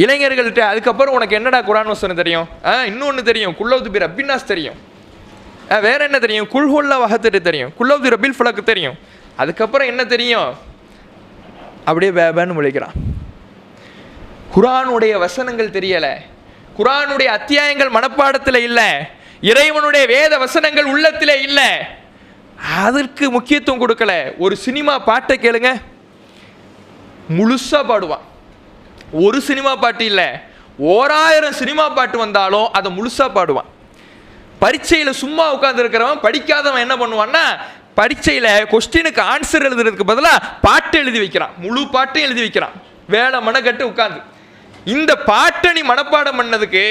இளைஞர்கள்ட்ட அதுக்கப்புறம் உனக்கு என்னடா குர்ஆன் வசனம் தெரியும்? இன்னொன்று தெரியும், குல்லௌது பி ரப்பின்னாஸ் தெரியும், வேற என்ன தெரியும்? குல்ஹுவல்லாஹு அஹது தெரியும், குல்லௌது ரப்பில் ஃபலக் தெரியும், அதுக்கப்புறம் என்ன தெரியும்? அப்படியே வேபன்னு முழிக்கிறான். குர்ஆனுடைய வசனங்கள் தெரியல, குர்ஆனுடைய அத்தியாயங்கள் மனப்பாடத்தில் இல்லை, இறைவனுடைய வேத வசனங்கள் உள்ளத்திலே இல்லை, அதற்கு முக்கியத்துவம் கொடுக்கல. ஒரு சினிமா பாட்டை கேளுங்க, முழுசா பாடுவான். ஒரு சினிமா பாட்டு இல்லை, 1000 சினிமா பாட்டு வந்தாலும் அதை முழுசா பாடுவான். பரீட்சையில் சும்மா உட்கார்ந்து இருக்கிறவன் படிக்காதவன் என்ன பண்ணுவான்னா, பரீட்சையில் கொஸ்டினுக்கு ஆன்சர் எழுதுறதுக்கு பதிலாக பாட்டு எழுதி வைக்கிறான், முழு பாட்டும் எழுதி வைக்கிறான், வேலை மனக்கட்டு உட்கார்ந்து. இந்த பாட்டை நீ மனப்பாடம் பண்ணதுக்கு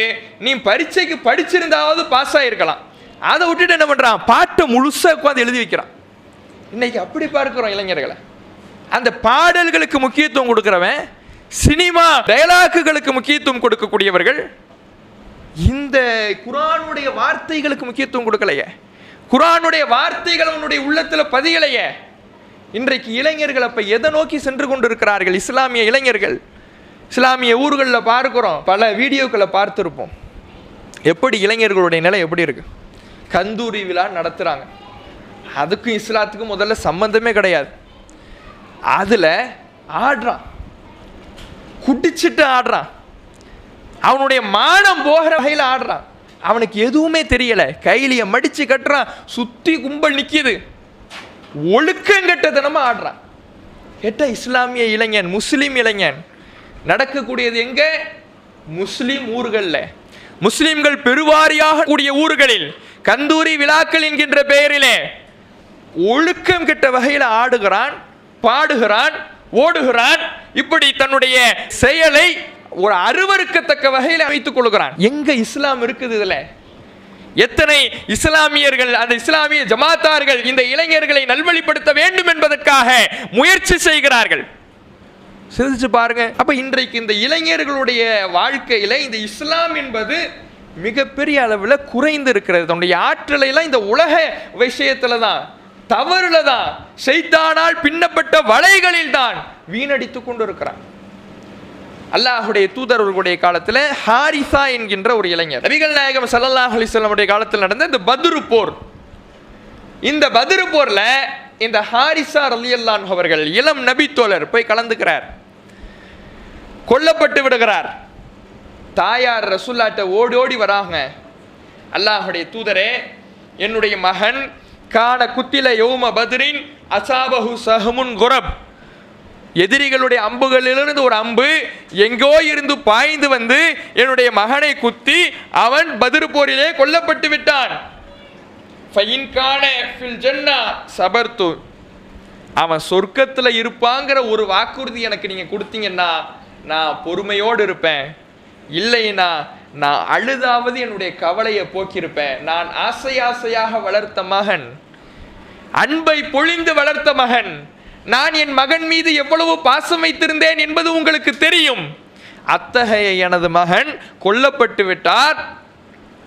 நீ பரீட்சைக்கு படிச்சிருந்தாவது பாஸ் ஆகிருக்கலாம், அதை விட்டுட்டு என்ன பண்ணுறான், பாட்டை முழுசாக உட்காந்து எழுதி வைக்கிறான். இன்னைக்கு அப்படி பார்க்கிறோம் இளைஞர்களை. அந்த பாடல்களுக்கு முக்கியத்துவம் கொடுக்கிறவன், சினிமா டயலாக்குகளுக்கு முக்கியத்துவம் கொடுக்கக்கூடியவர்கள் இந்த குர்ஆனுடைய வார்த்தைகளுக்கு முக்கியத்துவம் கொடுக்கலையே. குர்ஆனுடைய வார்த்தைகள் அவனுடைய உள்ளத்தில் பதியலையே. இன்றைக்கு இளைஞர்கள் அப்ப எதை நோக்கி சென்று கொண்டிருக்கிறார்கள்? இஸ்லாமிய இளைஞர்கள் இஸ்லாமிய ஊர்களில் பார்க்கிறோம், பல வீடியோக்களை பார்த்துருப்போம். எப்படி இளைஞர்களுடைய நிலை எப்படி இருக்கு? கந்தூரி விழா நடத்துகிறாங்க. அதுக்கும் இஸ்லாத்துக்கும் முதல்ல சம்பந்தமே கிடையாது. அதில் ஆடுறான், குடிச்சிட்டு ஆடுறான், அவனுடைய மானம் போகிற வகையில் ஆடுறான். அவனுக்கு எதுவுமே தெரியலை, கையிலைய மடித்து கட்டுறான், சுற்றி கும்பல் நிற்கிது, ஒழுக்கங்கட்டதனமாக ஆடுறான். கேட்ட இஸ்லாமிய இளைஞன், முஸ்லீம் இளைஞன். நடக்கக்கூடியது எங்க? முஸ்லீம் ஊர்களில், முஸ்லிம்கள் பெருவாரியாக கூடிய ஊர்களில் கந்தூரி விழாக்கள் என்கின்ற பெயரிலே ஒழுக்கம் கெட்ட வகையில் ஆடுகிறான், பாடுகிறான், ஓடுகிறான். இப்படி தன்னுடைய செயலை ஒரு அருவருக்கத்தக்க வகையில் அமைத்துக் கொள்கிறான். எங்க இஸ்லாம் இருக்குது? இதுல எத்தனை இஸ்லாமியர்கள், அந்த இஸ்லாமிய ஜமாத்தார்கள் இந்த இளைஞர்களை நல்வழிப்படுத்த வேண்டும் என்பதற்காக முயற்சி செய்கிறார்கள். சிந்திச்சு பாருங்க. அப்ப இன்றைக்கு இந்த இளைஞர்களுடைய வாழ்க்கையில இந்த இஸ்லாம் என்பது மிகப்பெரிய அளவில் குறைந்து இருக்கிறது. தன்னுடைய ஆற்றலை எல்லாம் இந்த உலக விஷயத்துல தான், தவறுல தான், ஷைத்தானால் பின்னப்பட்ட வலைகளில் தான் வீணடித்துக் கொண்டு இருக்கிறான். அல்லாஹுடைய தூதர்களுடைய காலத்தில் ஹாரிசா என்கின்ற ஒரு இளைஞர், நபிகள் நாயகம் ஸல்லல்லாஹு அலைஹி வஸல்லம் காலத்தில் நடந்த இந்த பத்ரு போர், இந்த பத்ரு போர்ல இந்த ஹாரிசா ரலியல்லாஹு அன்ஹு அவர்கள் இளம் நபி தோழர் போய் கலந்துக்கிறார், கொல்லப்பட்டு விடுகிறார். தாயார் ரசூலுல்லாஹ்ட்ட ஓடி ஓடி வராங்க, அல்லாஹுடைய தூதரே, என்னுடைய மகன் கான குத்தில யௌம பத்ரின் அஸாபஹு ஸஹமுன் குரப், எதிரிகளுடைய அம்புகளிலிருந்து ஒரு அம்பு எங்கோ இருந்து பாய்ந்து வந்து என்னுடைய மகனை குத்தி அவன் பத்ரு போரிலே கொல்லப்பட்டு விட்டான். ஃபைன் கான ஃபில் ஜன்னா சபர்து, அவன் சொர்க்கத்தில் இருப்பாங்கிற ஒரு வாக்குறுதி எனக்கு நீங்கள் கொடுத்தீங்கன்னா நான் பொறுமையோடு இருப்பேன், இல்லைன்னா நான் அழுதாவது என்னுடைய கவலையை போக்கியிருப்பேன். நான் ஆசை ஆசையாக வளர்த்த மகன், அன்பை பொழிந்து வளர்த்த மகன், நான் என் மகன் மீது எவ்வளவு பாசம் வைத்திருந்தேன் என்பது உங்களுக்கு தெரியும். அத்தகைய எனது மகன் கொல்லப்பட்டு விட்டார்,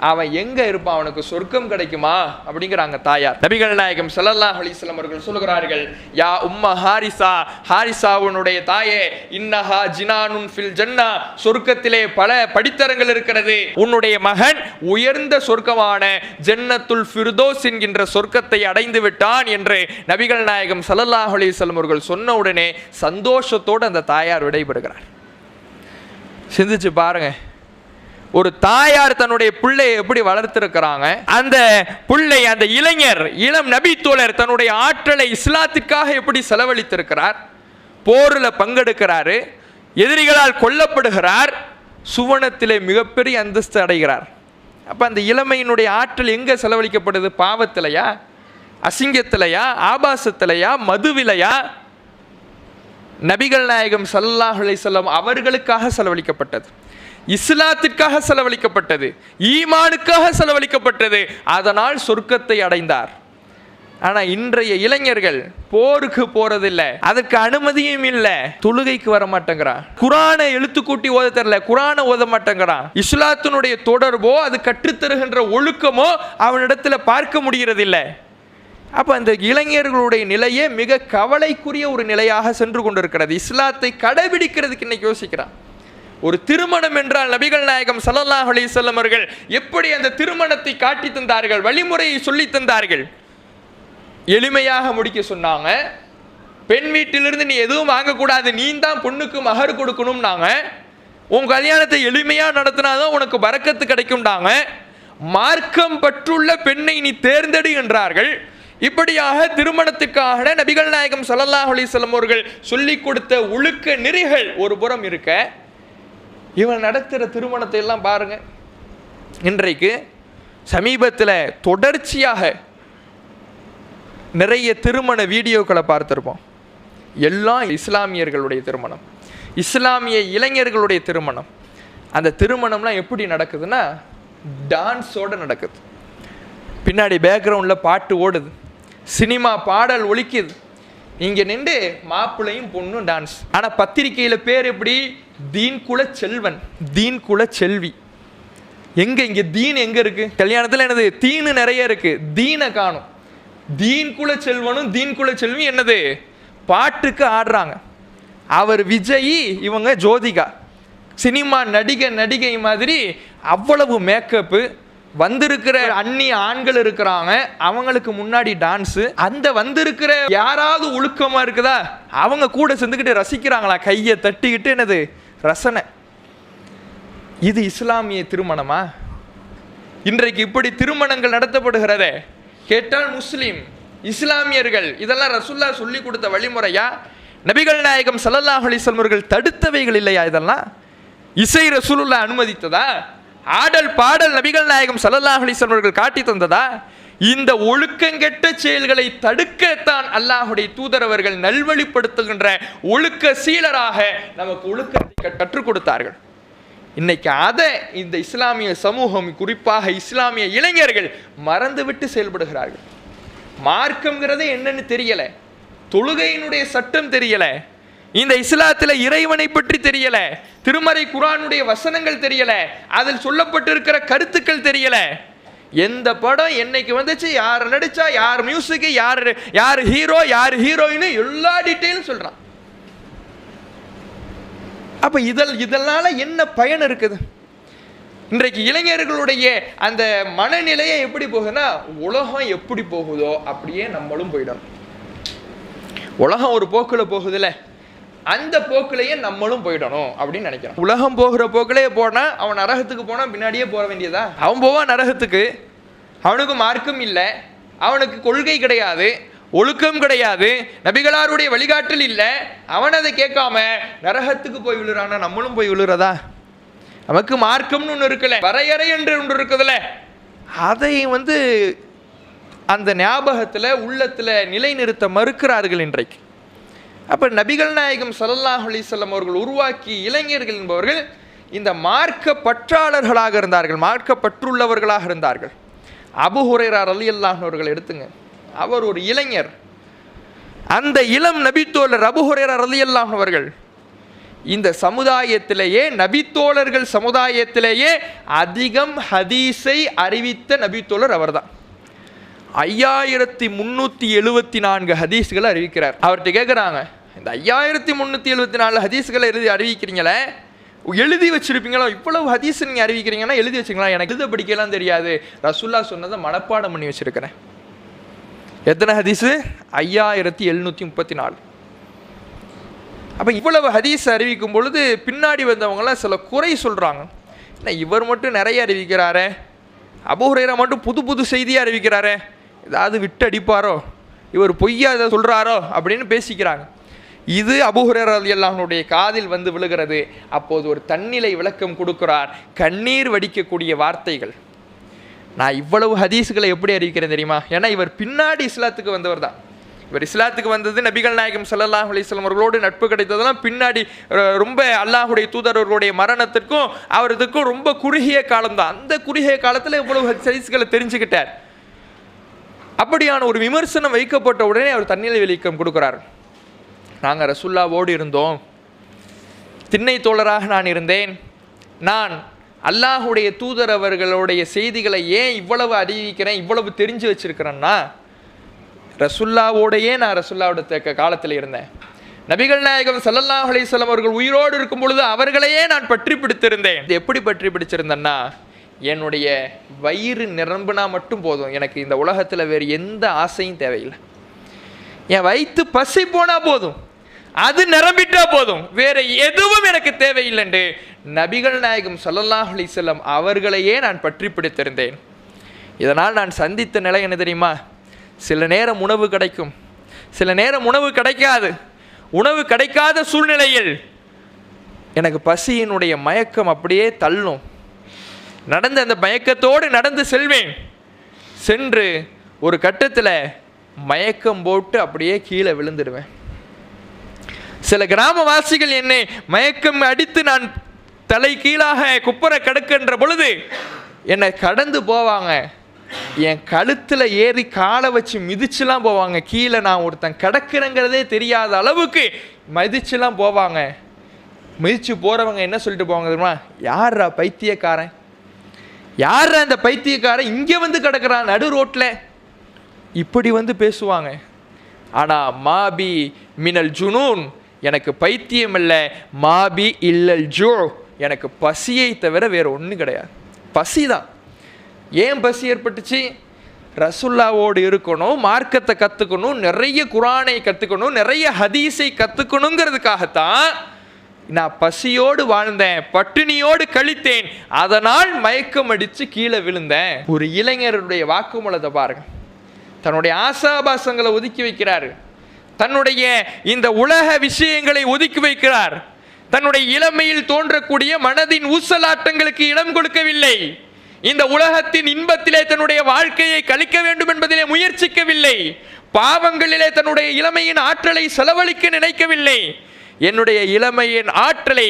அவன் எங்க இருப்பான்? அவனுக்கு சொர்க்கம் கிடைக்குமா அப்படிங்கிறாங்க தாயார். நபிகள் நாயகம் ஸல்லல்லாஹு அலைஹி வஸல்லம் அவர்கள் சொல்கிறார்கள், யா உம்ம ஹாரிசா, ஹாரிசாவுடைய தாயே, இன்னஹா ஜினானுன் ஃபில் ஜன்னா, சொர்க்கத்திலே பல படித்தரங்கள் இருக்கிறது, உன்னுடைய மகன் உயர்ந்த சொர்க்கமான ஜன்னத்துல் ஃபிர்தௌஸ் என்கின்ற சொர்க்கத்தை அடைந்து விட்டான் என்று நபிகள் நாயகம் ஸல்லல்லாஹு அலைஹி வஸல்லம் அவர்கள் சொன்ன உடனே சந்தோஷத்தோடு அந்த தாயார் விடைபெறுகிறார். சிந்திச்சு பாருங்க, ஒரு தாயார் தன்னுடைய பிள்ளையை எப்படி வளர்த்திருக்கிறாங்க. அந்த பிள்ளை, அந்த இளைஞர், இளம் நபி தோழர் தன்னுடைய ஆற்றலை இஸ்லாத்திற்காக எப்படி செலவழித்திருக்கிறார். போரில் பங்கெடுக்கிறாரு, எதிரிகளால் கொல்லப்படுகிறார், சுவனத்திலே மிகப்பெரிய அந்தஸ்து அடைகிறார். அப்போ அந்த இளமையினுடைய ஆற்றல் எங்கே செலவழிக்கப்படுது? பாவத்திலையா, அசிங்கத்திலையா, ஆபாசத்திலையா, மதுவிலையா? நபிகள் நாயகம் ஸல்லல்லாஹு அலைஹி வஸல்லம் அவர்களுக்காக செலவழிக்கப்பட்டது, இஸ்லாத்திற்காக செலவழிக்கப்பட்டது, ஈமானுக்காக செலவழிக்கப்பட்டது. அதனால் சொர்க்கத்தை அடைந்தார். ஆனால் இன்றைய இளைஞர்கள் போருக்கு போறதில்லை, அதற்கு அனுமதியும் இல்லை, தொழுகைக்கு வர மாட்டேங்கிறான், குரானை எழுத்துக்கூட்டி ஓத தெரியல, குரானை ஓத மாட்டேங்கிறான், இஸ்லாத்தினுடைய தொடர்போ அது கற்றுத்தருகின்ற ஒழுக்கமோ அவனிடத்தில் பார்க்க முடிகிறதில்லை. அப்போ அந்த இளைஞர்களுடைய நிலையே மிக கவலைக்குரிய ஒரு நிலையாக சென்று கொண்டிருக்கிறது. இஸ்லாத்தை கடைபிடிக்கிறதுக்கு இன்னைக்கு யோசிக்கிறான். ஒரு திருமணம் என்றால் நபிகள் நாயகம் ஸல்லல்லாஹு அலைஹி வஸல்லம் அவர்கள் எப்படி அந்த திருமணத்தை காட்டி தந்தார்கள், வழிமுறையை சொல்லி தந்தார்கள். எளிமையாக முடிக்க சொன்னாங்க. பெண் வீட்டிலிருந்து நீ எதுவும் வாங்கக்கூடாது, நீ தான் பொண்ணுக்கு மகர் கொடுக்கணும்னாங்க. உன் கல்யாணத்தை எளிமையாக நடத்தினாதான் உனக்கு பரக்கத்து கிடைக்கும்னாங்க. மார்க்கம் பற்றுள்ள பெண்ணை நீ தேர்ந்தெடு என்றார்கள். இப்படியாக திருமணத்துக்காக நபிகள் நாயகம் ஸல்லல்லாஹு அலைஹி வஸல்லம் அவர்கள் சொல்லிக் கொடுத்த ஒழுக்க நெறிகள் ஒரு புறம் இருக்க, இவன் நடத்துகிற திருமணத்தை எல்லாம் பாருங்க. இன்றைக்கு சமீபத்தில் தொடர்ச்சியாக நிறைய திருமண வீடியோக்களை பார்த்துருப்போம். எல்லாம் இஸ்லாமியர்களுடைய திருமணம், இஸ்லாமிய இளைஞர்களுடைய திருமணம். அந்த திருமணம்லாம் எப்படி நடக்குதுன்னா டான்ஸோடு நடக்குது. பின்னாடி பேக்ரவுண்டில் பாட்டு ஓடுது, சினிமா பாடல் ஒலிக்குது, இங்கே நின்று மாப்பிள்ளையும் பொண்ணும் டான்ஸ். ஆனால் பத்திரிகையில் பேர் எப்படி? தீன் குல செல்வன், தீன் குல செல்வி. இங்கே தீன் எங்கே இருக்குது? கல்யாணத்தில் என்னது தீனு நிறைய இருக்குது, தீனை காணும். தீன்குல செல்வனும் தீன்குல செல்வி என்னது பாட்டுக்கு ஆடுறாங்க. அவர் விஜய், இவங்க ஜோதிகா. சினிமா நடிகை மாதிரி அவ்வளவு மேக்கப்பு. வந்திருக்கிற அந்நிய ஆண்கள் இருக்கிறாங்க, அவங்களுக்கு முன்னாடி டான்ஸு. அந்த வந்திருக்கிற யாராவது ஒழுக்கமாக இருக்குதா, அவங்க கூட சேர்ந்துக்கிட்டு ரசிக்கிறாங்களா, கையை தட்டிக்கிட்டு என்னது ரசனை. இது இஸ்லாமிய திருமணமா? இன்றைக்கு இப்படி திருமணங்கள் நடத்தப்படுகிறதே. கேட்டால் முஸ்லீம் இஸ்லாமியர்கள். இதெல்லாம் ரசூல்லா சொல்லி கொடுத்த வழிமுறையா? நபிகள் நாயகம் ஸல்லல்லாஹு அலைஹி வஸல்லம் அவர்கள் தடுத்தவைகள் இல்லையா? இதெல்லாம் இசை ரசூலுல்லாஹ் அனுமதித்ததா? ஆடல் பாடல் நபிகள் நாயகம் ஸல்லல்லாஹு அலைஹி வஸல்லம் அவர்கள் காட்டி தந்ததா? இந்த ஒழுக்கங்கெட்ட செயல்களை தடுக்கத்தான் அல்லாஹுடைய தூதரவர்கள் நல்வழிப்படுத்துகின்ற ஒழுக்க சீலராக நமக்கு ஒழுக்கத்தை கற்றுக் கொடுத்தார்கள். இன்னைக்கு அதை இந்த இஸ்லாமிய சமூகம், குறிப்பாக இஸ்லாமிய இளைஞர்கள் மறந்துவிட்டு செயல்படுகிறார்கள். மார்க்கம்ங்கிறதே என்னன்னு தெரியல, தொழுகையினுடைய சட்டம் தெரியல, இந்த இஸ்லாத்தில் இறைவனை பற்றி தெரியல, திருமறை குர்ஆனுடைய வசனங்கள் தெரியல, அதில் சொல்லப்பட்டிருக்கிற கருத்துக்கள் தெரியல. எந்த படம் என்னைக்கு வந்துச்சு, யார் நடிச்சா, யார் மியூசிக், யார் ஹீரோ, யார் ஹீரோயின், எல்லா டீட்டெயிலும் சொல்றான். அப்ப இதனால என்ன பயன் இருக்குது? இன்றைக்கு இளைஞர்களுடைய அந்த மனநிலையை எப்படி போகுதுன்னா, உலகம் எப்படி போகுதோ அப்படியே நம்மளும் போயிடணும். உலகம் ஒரு போக்கில் போகுதுல்ல, அந்த போக்கிலேயே நம்மளும் போயிடணும் அப்படின்னு நினைக்கிறோம். உலகம் போகிற போக்கிலேயே போனால் அவன் நரகத்துக்கு போனால் பின்னாடியே போக வேண்டியதா? அவன் போவான் நரகத்துக்கு. அவனுக்கு மார்க்கம் இல்லை, அவனுக்கு கொள்கை கிடையாது, ஒழுக்கம் கிடையாது, நபிகளாருடைய வழிகாட்டல் இல்லை. அவன் அதை கேட்காம நரகத்துக்கு போய் விழுறானா நம்மளும் போய் விழுறதா? நமக்கு மார்க்கம்னு ஒன்று இருக்குல்ல, வரையறை என்று ஒன்று இருக்குதுல்ல, அதை அந்த ஞாபகத்தில் உள்ளத்தில் நிலைநிறுத்த மறுக்கிறார்கள் இன்றைக்கு. அப்போ நபிகள் நாயகம் ஸல்லல்லாஹு அலைஹி வஸல்லம் அவர்கள் உருவாக்கி இளைஞர்கள் என்பவர்கள் இந்த மார்க்க பற்றாளர்களாக இருந்தார்கள், மார்க்க பற்றுள்ளவர்களாக இருந்தார்கள். அபூ ஹுரைரா ரலியல்லாஹு அவர்கள் எடுத்துங்க, அவர் ஒரு இளைஞர். அந்த இளம் நபித்தோழர் அபூ ஹுரைரா ரலியல்லாஹு அவர்கள் இந்த சமுதாயத்திலேயே, நபித்தோழர்கள் சமுதாயத்திலேயே அதிகம் ஹதீஸை அறிவித்த நபித்தோழர் அவர்தான். 5374 ஹதீஸ்களை அறிவிக்கிறார். அவர்கிட்ட கேட்குறாங்க, இந்த 5374 ஹதீஸ்களை அறிவிக்கிறீங்களே, எழுதி வச்சிருப்பீங்களா? இவ்வளவு ஹதீஸ் நீங்கள் அறிவிக்கிறீங்கன்னா எழுதி வச்சுக்கலாம். எனக்கு எழுத படிக்கலாம் தெரியாது, ரசூல்லா சொன்னதை மனப்பாடம் பண்ணி வச்சிருக்கிறேன். எத்தனை ஹதீஸு? 5734. அப்போ இவ்வளவு ஹதீஸ் அறிவிக்கும் பொழுது பின்னாடி வந்தவங்களாம் சில குறை சொல்கிறாங்க. இல்லை, இவர் மட்டும் நிறைய அறிவிக்கிறாரே, அபூ ஹுரைரா மட்டும் புது புது செய்தியாக அறிவிக்கிறாரே, ஏதாவது விட்டு அடிப்பாரோ, இவர் பொய்யா இதை சொல்கிறாரோ அப்படின்னு பேசிக்கிறாங்க. இது அபூ ஹுரைரா ரலியல்லாஹு அன்ஹுடைய காதில் வந்து விழுகிறது. அப்போது ஒரு தன்னிலை விளக்கம் கொடுக்கிறார், கண்ணீர் வடிக்கக்கூடிய வார்த்தைகள். நான் இவ்வளவு ஹதீஸுகளை எப்படி அறிவிக்கிறேன் தெரியுமா? ஏன்னா இவர் பின்னாடி இஸ்லாத்துக்கு வந்தவர் தான். இவர் இஸ்லாத்துக்கு வந்தது நபிகள் நாயகம் ஸல்லல்லாஹு அலைஹி வஸல்லம் அவர்களோடு நட்பு கிடைத்ததெல்லாம் பின்னாடி, ரொம்ப அல்லாஹுடைய தூதரவர்களுடைய மரணத்திற்கும் அவருக்கும் ரொம்ப குறுகிய காலம்தான். அந்த குறுகிய காலத்தில் இவ்வளவு ஹதீஸ்களை தெரிஞ்சுக்கிட்டார். அப்படியான ஒரு விமர்சனம் வைக்கப்பட்ட உடனே அவர் தன்னிலை விளக்கம் கொடுக்கிறார். நாங்கள் ரசூல்லாவோடு இருந்தோம், திண்ணை தோழராக நான் இருந்தேன். நான் அல்லாஹுடைய தூதர் அவர்களுடைய செய்திகளை ஏன் இவ்வளவு அறிவிக்கிறேன், இவ்வளவு தெரிஞ்சு வச்சிருக்கிறேன்னா, ரசூல்லாவோடையே நான் ரசூல்லாவோட காலத்தில் இருந்தேன். நபிகள் நாயகம் ஸல்லல்லாஹு அலைஹி வஸல்லம் அவர்கள் உயிரோடு இருக்கும் பொழுது அவர்களையே நான் பற்றி பிடித்திருந்தேன். இது எப்படி பற்றி பிடிச்சிருந்தேன்னா, என்னுடைய வயிறு நிரம்பினா மட்டும் போதும், எனக்கு இந்த உலகத்தில் வேறு எந்த ஆசையும் தேவையில்லை. என் வயிற்று பசி போனால் போதும், அது நிரம்பிட்டா போதும், வேற எதுவும் எனக்கு தேவையில்லை. நபிகள் நாயகம் ஸல்லல்லாஹு அலைஹி வஸல்லம் அவர்களையே நான் பற்றி பிடித்திருந்தேன். இதனால் நான் சந்தித்த நிலை என்ன தெரியுமா? சில நேரம் உணவு கிடைக்கும், சில நேரம் உணவு கிடைக்காது. உணவு கிடைக்காத சூழ்நிலையில் எனக்கு பசியினுடைய மயக்கம் அப்படியே தள்ளும். நடந்த அந்த மயக்கத்தோடு நடந்து செல்வேன். சென்று ஒரு கட்டத்தில் மயக்கம் போட்டு அப்படியே கீழே விழுந்துடுவேன். சில கிராமவாசிகள் என்னை மயக்கம் அடித்து நான் தலை கீழாக குப்புற கிடக்கின்ற பொழுது என்னை கடந்து போவாங்க. என் கழுத்தில் ஏறி காலை வச்சு மிதிச்சுலாம் போவாங்க. கீழே நான் ஒருத்தன் கிடக்குறங்கிறதே தெரியாத அளவுக்கு மிதிச்சுலாம் போவாங்க. மிதிச்சு போகிறவங்க என்ன சொல்லிட்டு போவாங்க தெரியுமா? யாரா பைத்தியக்காரன், யார் அந்த பைத்தியக்காரன் இங்கே வந்து கிடக்கிறான் நடு ரோட்டில், இப்படி வந்து பேசுவாங்க. ஆனால் மாபி மினல் ஜுனூன், எனக்கு பைத்தியம் இல்லை, மாபி இல்லல் ஜூ, எனக்கு பசியை தவிர வேறு ஒன்றும் கிடையாது. பசி தான். ஏன் பசி ஏற்பட்டுச்சு? ரசுல்லாவோடு இருக்கணும், மார்க்கத்தை கற்றுக்கணும், நிறைய குரானை கற்றுக்கணும், நிறைய ஹதீஸை கற்றுக்கணுங்கிறதுக்காகத்தான் நான் பசியோடு வாழ்ந்தேன், பட்டினியோடு கழித்தேன், அதனால் மயக்கம் அடித்து கீழே விழுந்தேன். ஒரு இளைஞருடைய வாக்குமூலத்தை பாருங்க. தன்னுடைய ஆசாபாசங்களை ஒதுக்கி வைக்கிறார், தன்னுடைய இந்த உலக விஷயங்களை ஒதுக்கி வைக்கிறார், தன்னுடைய இளமையில் தோன்றக்கூடிய மனதின் ஊசலாட்டங்களுக்கு இடம் கொடுக்கவில்லை, இந்த உலகத்தின் இன்பத்திலே தன்னுடைய வாழ்க்கையை கழிக்க வேண்டும் என்பதிலே முயற்சிக்கவில்லை, பாவங்களிலே தன்னுடைய இளமையின் ஆற்றலை செலவழிக்க நினைக்கவில்லை. என்னுடைய இளமையின் ஆற்றலை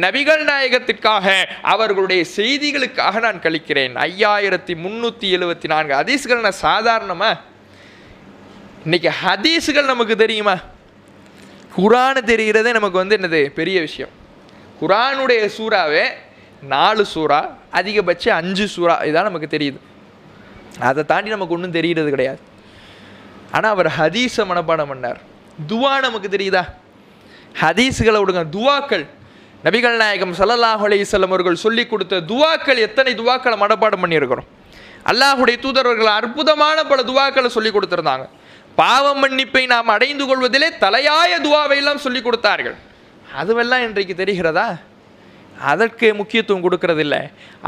நபிகள் நாயகத்திற்காக, அவர்களுடைய செய்திகளுக்காக நான் கழிக்கிறேன். 5374 ஹதீஸ்கள். நான் சாதாரணமா இன்னைக்கு ஹதீஸ்கள் நமக்கு தெரியுமா? குரான் தெரிகிறதே நமக்கு என்னது பெரிய விஷயம். குரானுடைய சூறாவே 4 சூறா, அதிகபட்சம் 5 சூறா, இதான் நமக்கு தெரியுது. அதை தாண்டி நமக்கு ஒன்றும் தெரிகிறது கிடையாது. ஆனால் அவர் ஹதீஸை மனப்பாடம் பண்ணார். துவா நமக்கு தெரியுதா? ஹதீஸுகளை விடுங்க, துவாக்கள், நபிகள் நாயகம் ஸல்லல்லாஹு அலைஹி வஸல்லம் அவர்கள் சொல்லி கொடுத்த துவாக்கள், எத்தனை துவாக்களை மனப்பாடம் பண்ணியிருக்கிறோம். அல்லாஹுடைய தூதரவர்கள் அற்புதமான பல துவாக்களை சொல்லி கொடுத்துருந்தாங்க. பாவ மன்னிப்பை நாம் அடைந்து கொள்வதிலே தலையாய துவாவை எல்லாம் சொல்லி கொடுத்தார்கள். அதுவெல்லாம் இன்றைக்கு தெரிகிறதா? அதற்கு முக்கியத்துவம் கொடுக்கறதில்லை,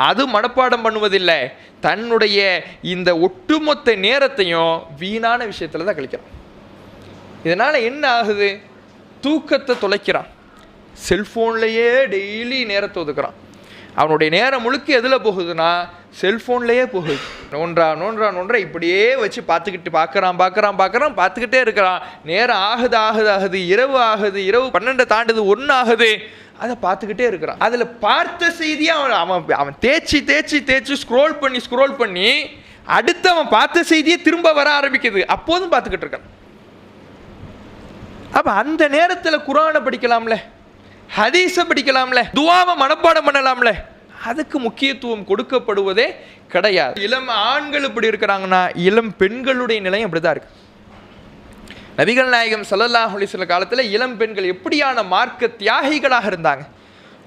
அது மனப்பாடம் பண்ணுவதில்லை. தன்னுடைய இந்த ஒட்டுமொத்த நேரத்தையும் வீணான விஷயத்தில் தான் கழிக்கிறான். இதனால் என்ன ஆகுது? தூக்கத்தை தொலைக்கிறான், செல்ஃபோன்லேயே டெய்லி நேரத்தை ஒதுக்குறான். அவனுடைய நேரம் முழுக்க எதில் போகுதுன்னா செல்ஃபோன்லேயே போகுது. நோன்றா இப்படியே வச்சு பார்த்துக்கிட்டே இருக்கிறான். நேரம் ஆகுது, இரவு ஆகுது, இரவு 12 தாண்டுது, 1 ஆகுது, அதை பார்த்துக்கிட்டே இருக்கிறான். அதில் பார்த்த செய்தியை அவன் தேய்ச்சி ஸ்க்ரோல் பண்ணி அடுத்து அவன் பார்த்த செய்தியை திரும்ப வர ஆரம்பிக்குது. அப்போதும் பார்த்துக்கிட்டு இருக்கான். அப்போ அந்த நேரத்தில் குரானை படிக்கலாம்ல, ஹதீஸை படிக்கலாம்ல, துவாவை மனப்பாடம் பண்ணலாம்ல. அதுக்கு முக்கியத்துவம் கொடுக்கப்படுவதே கிடையாது. இளம் ஆண்கள் இப்படி இருக்கிறாங்கன்னா இளம் பெண்களுடைய நிலையம் அப்படிதான் இருக்கு. நபிகள் நாயகம் ஸல்லல்லாஹு அலைஹி வஸல்லம் காலத்தில் இளம் பெண்கள் எப்படியான மார்க்க தியாகிகளாக இருந்தாங்க.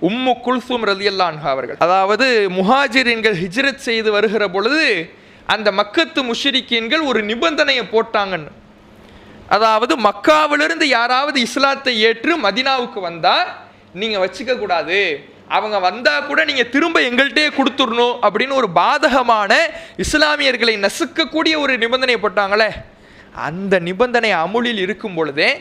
உம்மு குல்சூம் ரலியல்லாஹு அன்ஹா அவர்கள், அதாவது முஹாஜிரின்கள் ஹிஜ்ரத் செய்து வருகிற பொழுது அந்த மக்கத்து முஷ்ரிக்கீன்கள் ஒரு நிபந்தனையை போட்டாங்கன்னு. அதாவது மக்காவிலிருந்து யாராவது இஸ்லாத்தை ஏற்று மதீனாவுக்கு வந்தால் நீங்கள் வச்சுக்க கூடாது, அவங்க வந்தால் கூட நீங்கள் திரும்ப எங்கள்கிட்டே கொடுத்துடணும் அப்படின்னு ஒரு பாதகமான, இஸ்லாமியர்களை நசுக்கக்கூடிய ஒரு நிபந்தனை போட்டாங்களே. அந்த நிபந்தனை அமுலில் இருக்கும் பொழுதே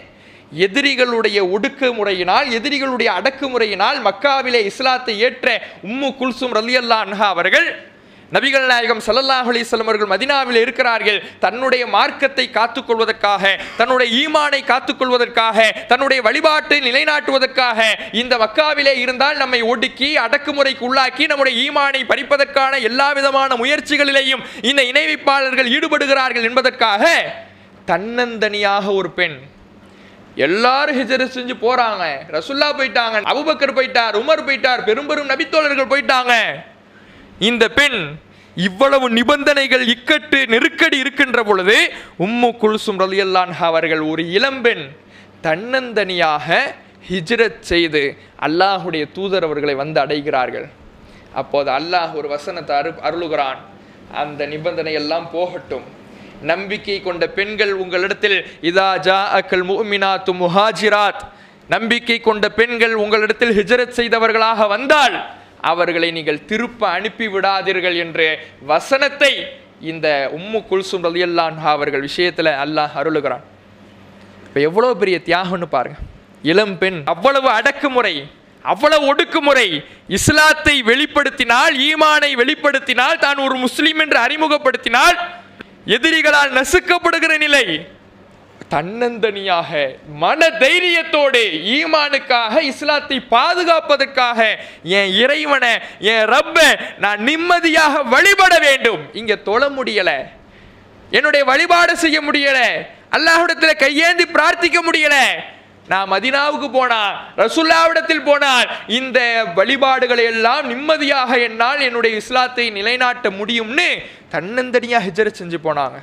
எதிரிகளுடைய ஒடுக்குமுறையினால், எதிரிகளுடைய அடக்குமுறையினால் மக்காவிலே இஸ்லாத்தை ஏற்ற உம்மு குல்சூம் ரலியல்லாஹு அன்ஹா அவர்கள், நபிகள் நாயகம் ஸல்லல்லாஹு அலைஹி வஸல்லம் அவர்கள் மதீனாவில் இருக்கிறார்கள், தன்னுடைய மார்க்கத்தை காத்துக்கொள்வதற்காக, தன்னுடைய ஈமானை காத்துக்கொள்வதற்காக, தன்னுடைய வழிபாட்டை நிலைநாட்டுவதற்காக இந்த மக்காவிலே இருந்தால் நம்மை ஒடுக்கி அடக்குமுறைக்கு உள்ளாக்கி நம்முடைய ஈமானை பறிப்பதற்கான எல்லா விதமான முயற்சிகளிலேயும் இந்த இணைவிப்பாளர்கள் ஈடுபடுகிறார்கள் என்பதற்காக தன்னந்தனியாக ஒரு பெண், எல்லாரும் ஹிஜ்ரத் செஞ்சு போறாங்க, ரசூல்லா போயிட்டாங்க, அபூபக்கர் போயிட்டார், உமர் போயிட்டார், பெரும் நபித்தோழர்கள் போயிட்டாங்க. இந்த பெண் இவ்வளவு நிபந்தனைகள், இக்கட்டு, நெருக்கடி இருக்கின்ற பொழுது உம்மு குல்சூம் ரலியல்லாஹு அன்ஹா அவர்கள், ஒரு இளம்பெண், தன்னந்தனியாக ஹிஜ்ரத் செய்து அல்லாஹுடைய தூதர் அவர்களை வந்து அடைகிறார்கள். அப்போது அல்லாஹ் ஒரு வசனத்தை அருளுகிறான், அந்த நிபந்தனை எல்லாம் போகட்டும், நம்பிக்கை கொண்ட பெண்கள் உங்களிடத்தில், இதா ஜாஅக்கல் முஃமினாத்து முஹாஜிராத், நம்பிக்கை கொண்ட பெண்கள் உங்களிடத்தில் ஹிஜ்ரத் செய்தவர்களாக வந்தால் அவர்களை நீங்கள் திருப்ப அனுப்பி விடாதீர்கள் என்ற வசனத்தை இந்த உம்மு குல்சூம் ரலியல்லாஹு அன்ஹா அவர்கள் விஷயத்தில் அல்லாஹ் அருளுகிறான். இப்போ எவ்வளோ பெரிய தியாகம்னு பாருங்க. இளம் பெண், அவ்வளவு அடக்குமுறை, அவ்வளவு ஒடுக்குமுறை, இஸ்லாத்தை வெளிப்படுத்தினால், ஈமானை வெளிப்படுத்தினால், தான் ஒரு முஸ்லீம் என்று அறிமுகப்படுத்தினால் எதிரிகளால் நசுக்கப்படுகிற நிலை, தன்னந்தனியாக மன தைரியத்தோடு ஈமானுக்காக, இஸ்லாத்தை பாதுகாப்பதற்காக என் இறைவனை, என் ரப்பை நான் நிம்மதியாக வழிபட வேண்டும், இங்க தொழ முடியல, என்னுடைய வழிபாடு செய்ய முடியல, அல்லாஹ்விடத்தில் கையேந்தி பிரார்த்திக்க முடியல, நான் மதீனாவுக்கு போனால், ரசூலுல்லாஹ்விடத்தில் போனால் இந்த வழிபாடுகளை எல்லாம் நிம்மதியாக என்னால் என்னுடைய இஸ்லாத்தை நிலைநாட்ட முடியும்னு தன்னந்தனியாக ஹிஜ்ரத் செஞ்சு போனாங்க.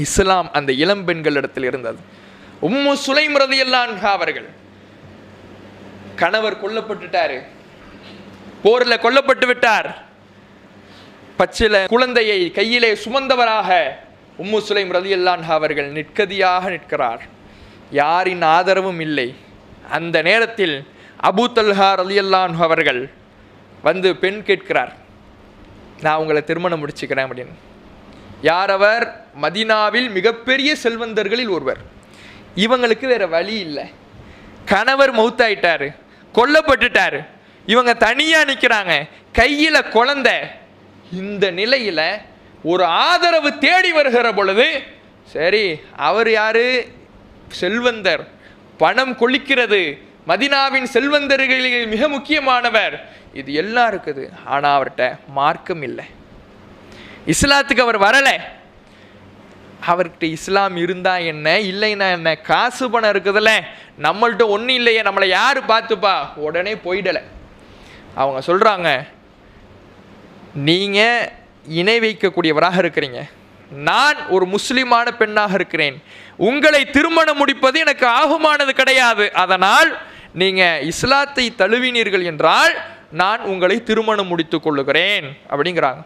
இஸ்லாம் அந்த இளம் பெண்களிடத்தில் இருந்தது. உம்மு சுலைம் ரலியல்லாஹு அன்ஹா அவர்கள், கணவர் கொல்லப்பட்டுட்டாரு, போர்ல கொல்லப்பட்டு விட்டார். பச்சில குழந்தையை கையிலே சுமந்தவராக உம்மு சுலைம் ரலியல்லாஹு அன்ஹா அவர்கள் நிற்கதியாக நிற்கிறார். யாரின் ஆதரவும் இல்லை. அந்த நேரத்தில் அபூ தல்ஹா ரலியல்லாஹு அன்ஹு அவர்கள் வந்து பெண் கேட்கிறார், நான் உங்களை திருமணம் முடிச்சுக்கிறேன் அப்படின்னு. யார் அவர்? மதீனாவில் மிகப்பெரிய செல்வந்தர்களில் ஒருவர். இவங்களுக்கு வேற வழி இல்லை. கணவர் மௌத்தாயிட்டாரு, கொல்லப்பட்டுட்டாரு, இவங்க தனியா நிற்கிறாங்க, கையில குழந்தை. இந்த நிலையில ஒரு ஆதரவு தேடி வருகிற பொழுது, சரி அவர் யாரு? செல்வந்தர், பணம் கொளிக்கிறது, மதீனாவின் செல்வந்தர்களில் மிக முக்கியமானவர், இது எல்லாம் இருக்குது. ஆனா அவர்கிட்ட மார்க்கம் இல்லை, இஸ்லாத்துக்கு அவர் வரல. அவர்கிட்ட இஸ்லாம் இருந்தா என்ன, இல்லைன்னா என்ன, காசு பணம் இருக்குதுல்ல, நம்மள்ட்ட ஒன்றும் இல்லையே, நம்மளை யாரு பார்த்துப்பா, உடனே போயிடல. அவங்க சொல்றாங்க, நீங்க இணை வைக்கக்கூடியவராக இருக்கிறீங்க, நான் ஒரு முஸ்லிமான பெண்ணாக இருக்கிறேன், உங்களை திருமணம் முடிப்பது எனக்கு ஆகுமானது கிடையாது. அதனால் நீங்க இஸ்லாத்தை தழுவினீர்கள் என்றால் நான் உங்களை திருமணம் முடித்துக் கொள்ளுகிறேன் அப்படிங்கிறாங்க.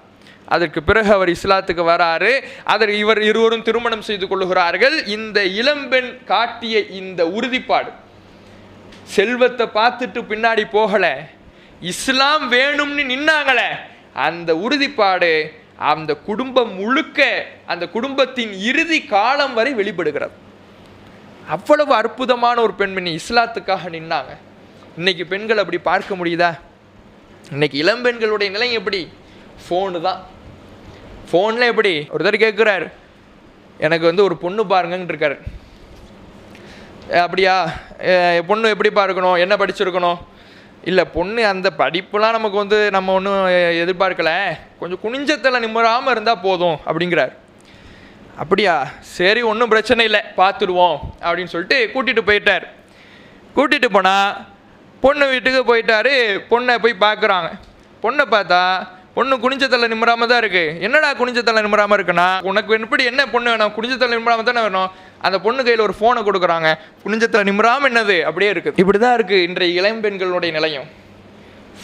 அதற்கு பிறகு அவர் இஸ்லாத்துக்கு வராரு. அதற்கு இவர் இருவரும் திருமணம் செய்து கொள்ளுகிறார்கள். இந்த இளம்பெண் காட்டிய இந்த உறுதிப்பாடு, செல்வத்தை பார்த்துட்டு பின்னாடி போகல, இஸ்லாம் வேணும்னு நின்னாங்களே, அந்த உறுதிப்பாடு அந்த குடும்பம் முழுக்க, அந்த குடும்பத்தின் இறுதி காலம் வரை வெளிப்படுகிறது. அவ்வளவு அற்புதமான ஒரு பெண்மணி இஸ்லாத்துக்காக நின்னாங்க. இன்னைக்கு பெண்கள் அப்படி பார்க்க முடியுதா? இன்னைக்கு இளம்பெண்களுடைய நிலை எப்படி? ஃபோனு தான். ஃபோனில் எப்படி? ஒருத்தர் கேட்குறாரு, எனக்கு ஒரு பொண்ணு பாருங்கன்னு இருக்காரு. அப்படியா? பொண்ணு எப்படி பார்க்கணும், என்ன படிச்சிருக்கணும்? இல்லை, பொண்ணு அந்த படிப்புலாம் நமக்கு நம்ம ஒன்றும் எதிர்பார்க்கல, கொஞ்சம் குனிஞ்சத்தில் நிம்மறாமல் இருந்தால் போதும் அப்படிங்கிறார். அப்படியா? சரி, ஒன்றும் பிரச்சனை இல்லை, பார்த்துடுவோம் அப்படின்னு சொல்லிட்டு கூட்டிகிட்டு போயிட்டார். கூட்டிகிட்டு போனால் பொண்ணு வீட்டுக்கு போயிட்டாரு. பொண்ணை போய் பார்க்குறாங்க. பொண்ணை பார்த்தா பொண்ணு குனிஞ்சத்தில் நிம்மறாமல் தான் இருக்குது. என்னடா குனிஞ்சத்தில் நிம்மறாமல் இருக்குன்னா, உனக்கு எப்படி என்ன பொண்ணு வேணும்? குனிஞ்சத்தில் நிம்மறாமல் தானே வேணும். அந்த பொண்ணு கையில் ஒரு ஃபோனை கொடுக்குறாங்க, குனிஞ்சத்தில் நிம்மறாமல் என்னது அப்படியே இருக்குது. இப்படி தான் இருக்குது இன்றைய இளம்பெண்களுடைய நிலையம்.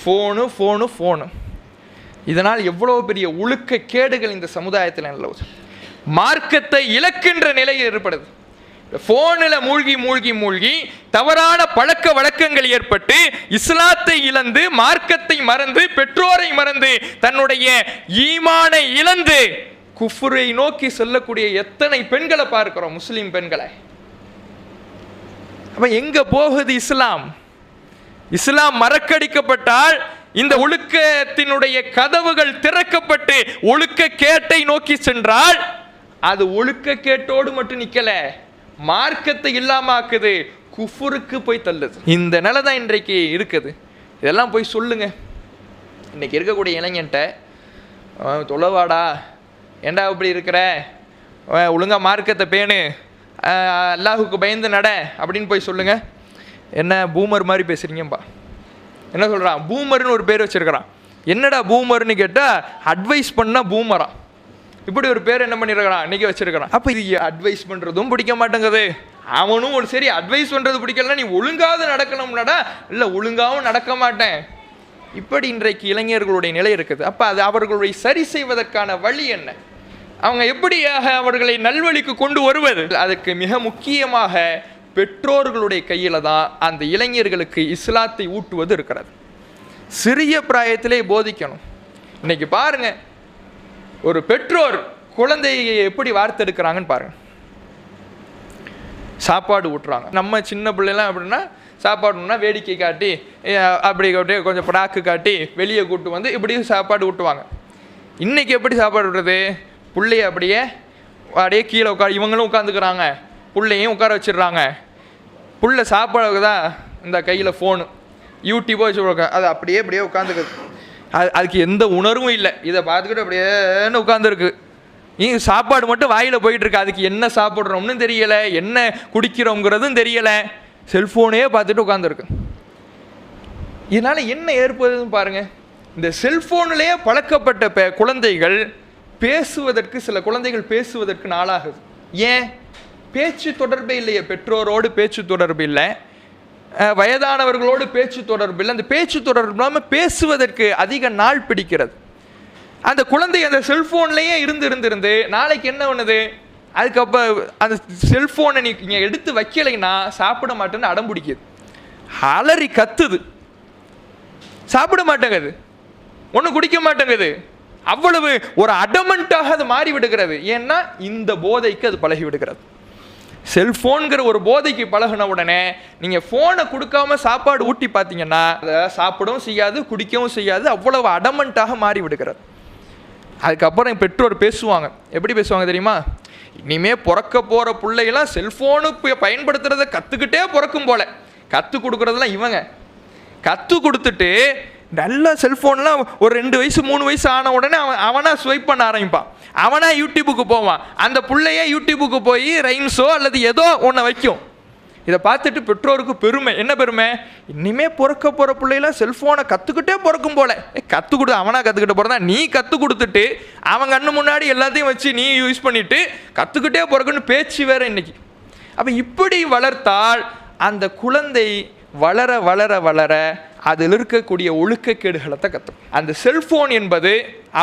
Phone phone phone. இதனால் எவ்வளோ பெரிய ஒழுக்க கேடுகள் இந்த சமுதாயத்தில் நிலவுது. மார்க்கத்தை இழக்கின்ற நிலை ஏற்படுது. ஃபோனில் மூழ்கி மூழ்கி மூழ்கி தவறான பழக்க வழக்கங்கள் ஏற்பட்டு இஸ்லாத்தை இழந்து, மார்க்கத்தை மறந்து, பெற்றோரை மறந்து, தன்னுடைய ஈமானை இழந்து குஃப்ரை நோக்கி செல்லக்கூடிய எத்தனை பெண்களை பார்க்கிறோம், முஸ்லிம் பெண்களை. அப்ப எங்க போகுது இஸ்லாம்? இஸ்லாம் மறக்கடிக்கப்பட்டால் இந்த ஒழுக்கத்தினுடைய கதவுகள் திறக்கப்பட்டு ஒழுக்க கேட்டை நோக்கி சென்றால் அது ஒழுக்க கேட்டோடு மட்டும் நிக்கல, மார்க்கத்தை இல்லாம ஆக்குது, குஃபுருக்கு போய் தள்ளுது. இந்த நிலை தான் இன்றைக்கு இருக்குது. இதெல்லாம் போய் சொல்லுங்க. இன்னைக்கு இருக்கக்கூடிய இளைஞன்ட்ட, தொலைவாடா, ஏண்டா இப்படி இருக்கிற, ஒழுங்கா மார்க்கத்தை பேணு, அல்லாஹுக்கு பயந்து நட அப்படின்னு போய் சொல்லுங்க. என்ன பூமர் மாதிரி பேசுறீங்கப்பா? என்ன சொல்றான்? பூமர்னு ஒரு பேர் வச்சிருக்கிறான். என்னடா பூமர்னு கேட்டா அட்வைஸ் பண்ணா பூமரா, இப்படி ஒரு பேர் என்ன பண்ணிருக்கிறான் இன்னைக்கு வச்சிருக்கிறான். அப்ப இது அட்வைஸ் பண்றதும் பிடிக்க மாட்டேங்குது. அவனும் ஒரு சரி அட்வைஸ் பண்றது பிடிக்கலன்னா நீ ஒழுங்காவது நடக்கணும்னாடா, இல்ல ஒழுங்காவும் நடக்க மாட்டேன். இப்படி இன்றைக்கு இளைஞர்களுடைய நிலை இருக்குது. அப்ப அது அவர்களுடைய சரி செய்வதற்கான வழி என்ன? அவங்க எப்படியாக அவர்களை நல்வழிக்கு கொண்டு வருவது? அதுக்கு மிக முக்கியமாக பெற்றோர்களுடைய கையில தான் அந்த இளைஞர்களுக்கு இஸ்லாத்தை ஊட்டுவது இருக்கிறது. சிறிய பிராயத்திலே போதிக்கணும். இன்னைக்கு பாருங்க, ஒரு பெற்றோர் குழந்தையை எப்படி வார்த்தெடுக்கிறாங்கன்னு பாருங்க. சாப்பாடு ஊட்டுறாங்க. நம்ம சின்ன பிள்ளைலாம் எப்படின்னா, சாப்பாடுனா வேடிக்கை காட்டி, அப்படி காட்டி கொஞ்சம் படாக்கு காட்டி வெளியே கூட்டு வந்து இப்படி சாப்பாடு ஊட்டுவாங்க. இன்னைக்கு எப்படி சாப்பாடு விடுறது? பிள்ளைய அப்படியே கீழே உட்கார, இவங்களும் உட்காந்துக்கிறாங்க, பிள்ளையும் உட்கார வச்சிடுறாங்க. புள்ள சாப்பாடுக்கு தான் இந்த கையில் ஃபோனு, யூடியூபோ வச்சு அது அப்படியே அப்படியே உட்காந்துக்குது. அதுக்கு எந்த உணர்வும் இல்லை. இதை பார்த்துக்கிட்டு அப்படியேன்னு உட்காந்துருக்கு. சாப்பாடு மட்டும் வாயில் போயிட்டு இருக்கு. அதுக்கு என்ன சாப்பிட்றோம்னு தெரியலை, என்ன குடிக்கிறோங்கிறதும் தெரியலை. செல்ஃபோனே பார்த்துட்டு உட்காந்துருக்கு. இதனால் என்ன ஏற்படுதுன்னு பாருங்கள். இந்த செல்ஃபோன்லேயே பழக்கப்பட்ட குழந்தைகள் பேசுவதற்கு, சில குழந்தைகள் பேசுவதற்கு நாளாகுது. ஏன்? பேச்சு தொடர்பே இல்லையே. பெற்றோரோடு பேச்சு தொடர்பு இல்லை, வயதானவர்களோடு பேச்சு தொடர்பு இல்லை. அந்த பேச்சு தொடர்பு இல்லாமல் பேசுவதற்கு அதிக நாள் பிடிக்கிறது. அந்த குழந்தை அந்த செல்ஃபோன்லேயே இருந்து நாளைக்கு என்ன பண்ணுது? அதுக்கப்புறம் அந்த செல்ஃபோனை நீங்கள் எடுத்து வைக்கலைன்னா சாப்பிட மாட்டேன்னு அடம் பிடிக்குது, அலறி கத்துது, சாப்பிட மாட்டேங்குது, ஒன்றும் குடிக்க மாட்டேங்குது. அவ்வளவு ஒரு அடமெண்ட்டாக அது மாறி விடுகிறது. ஏன்னா இந்த போதைக்கு அது பழகி விடுகிறது. செல்ஃபோனுங்கிற ஒரு போதைக்கு பழகின உடனே நீங்கள் ஃபோனை கொடுக்காம சாப்பாடு ஊட்டி பார்த்தீங்கன்னா அதை சாப்பிடவும் செய்யாது, குடிக்கவும் செய்யாது. அவ்வளவு அடமெண்ட்டாக மாறி விடுகிறது. அதுக்கப்புறம் என் பெற்றோர் பேசுவாங்க. எப்படி பேசுவாங்க தெரியுமா? இனிமே பிறக்க போகிற பிள்ளைகளாம் செல்ஃபோனு பயன்படுத்துறதை கற்றுக்கிட்டே பிறக்கும் போல. கற்றுக் கொடுக்குறதுலாம் இவங்க கற்றுக் கொடுத்துட்டு நல்லா செல்ஃபோன்லாம் ஒரு 2 வயசு 3 வயசு ஆன உடனே அவனாக ஸ்வைப் பண்ண ஆரம்பிப்பான், அவனாக யூடியூபுக்கு போவான். அந்த பிள்ளையே யூடியூபுக்கு போய் ரைம்ஸோ அல்லது ஏதோ ஒன்றை வைக்கும். இதை பார்த்துட்டு பெற்றோருக்கு பெருமை. என்ன பெருமை? இனிமே பிறக்க போகிற பிள்ளைலாம் செல்ஃபோனை கற்றுக்கிட்டே பிறக்கும் போல. கற்றுக் கொடு, அவனாக கற்றுக்கிட்டு போகிறதா? நீ கற்றுக் கொடுத்துட்டு அவன் கண்ணு முன்னாடி எல்லாத்தையும் வச்சு நீ யூஸ் பண்ணிவிட்டு கற்றுக்கிட்டே பிறக்குன்னு பேச்சு வேறு இன்னைக்கு. அப்போ இப்படி வளர்த்தால் அந்த குழந்தை வளர வளர வளர அதில் இருக்கக்கூடிய ஒழுக்கக்கேடுகளை தான் கற்றுக்கும். அந்த செல்ஃபோன் என்பது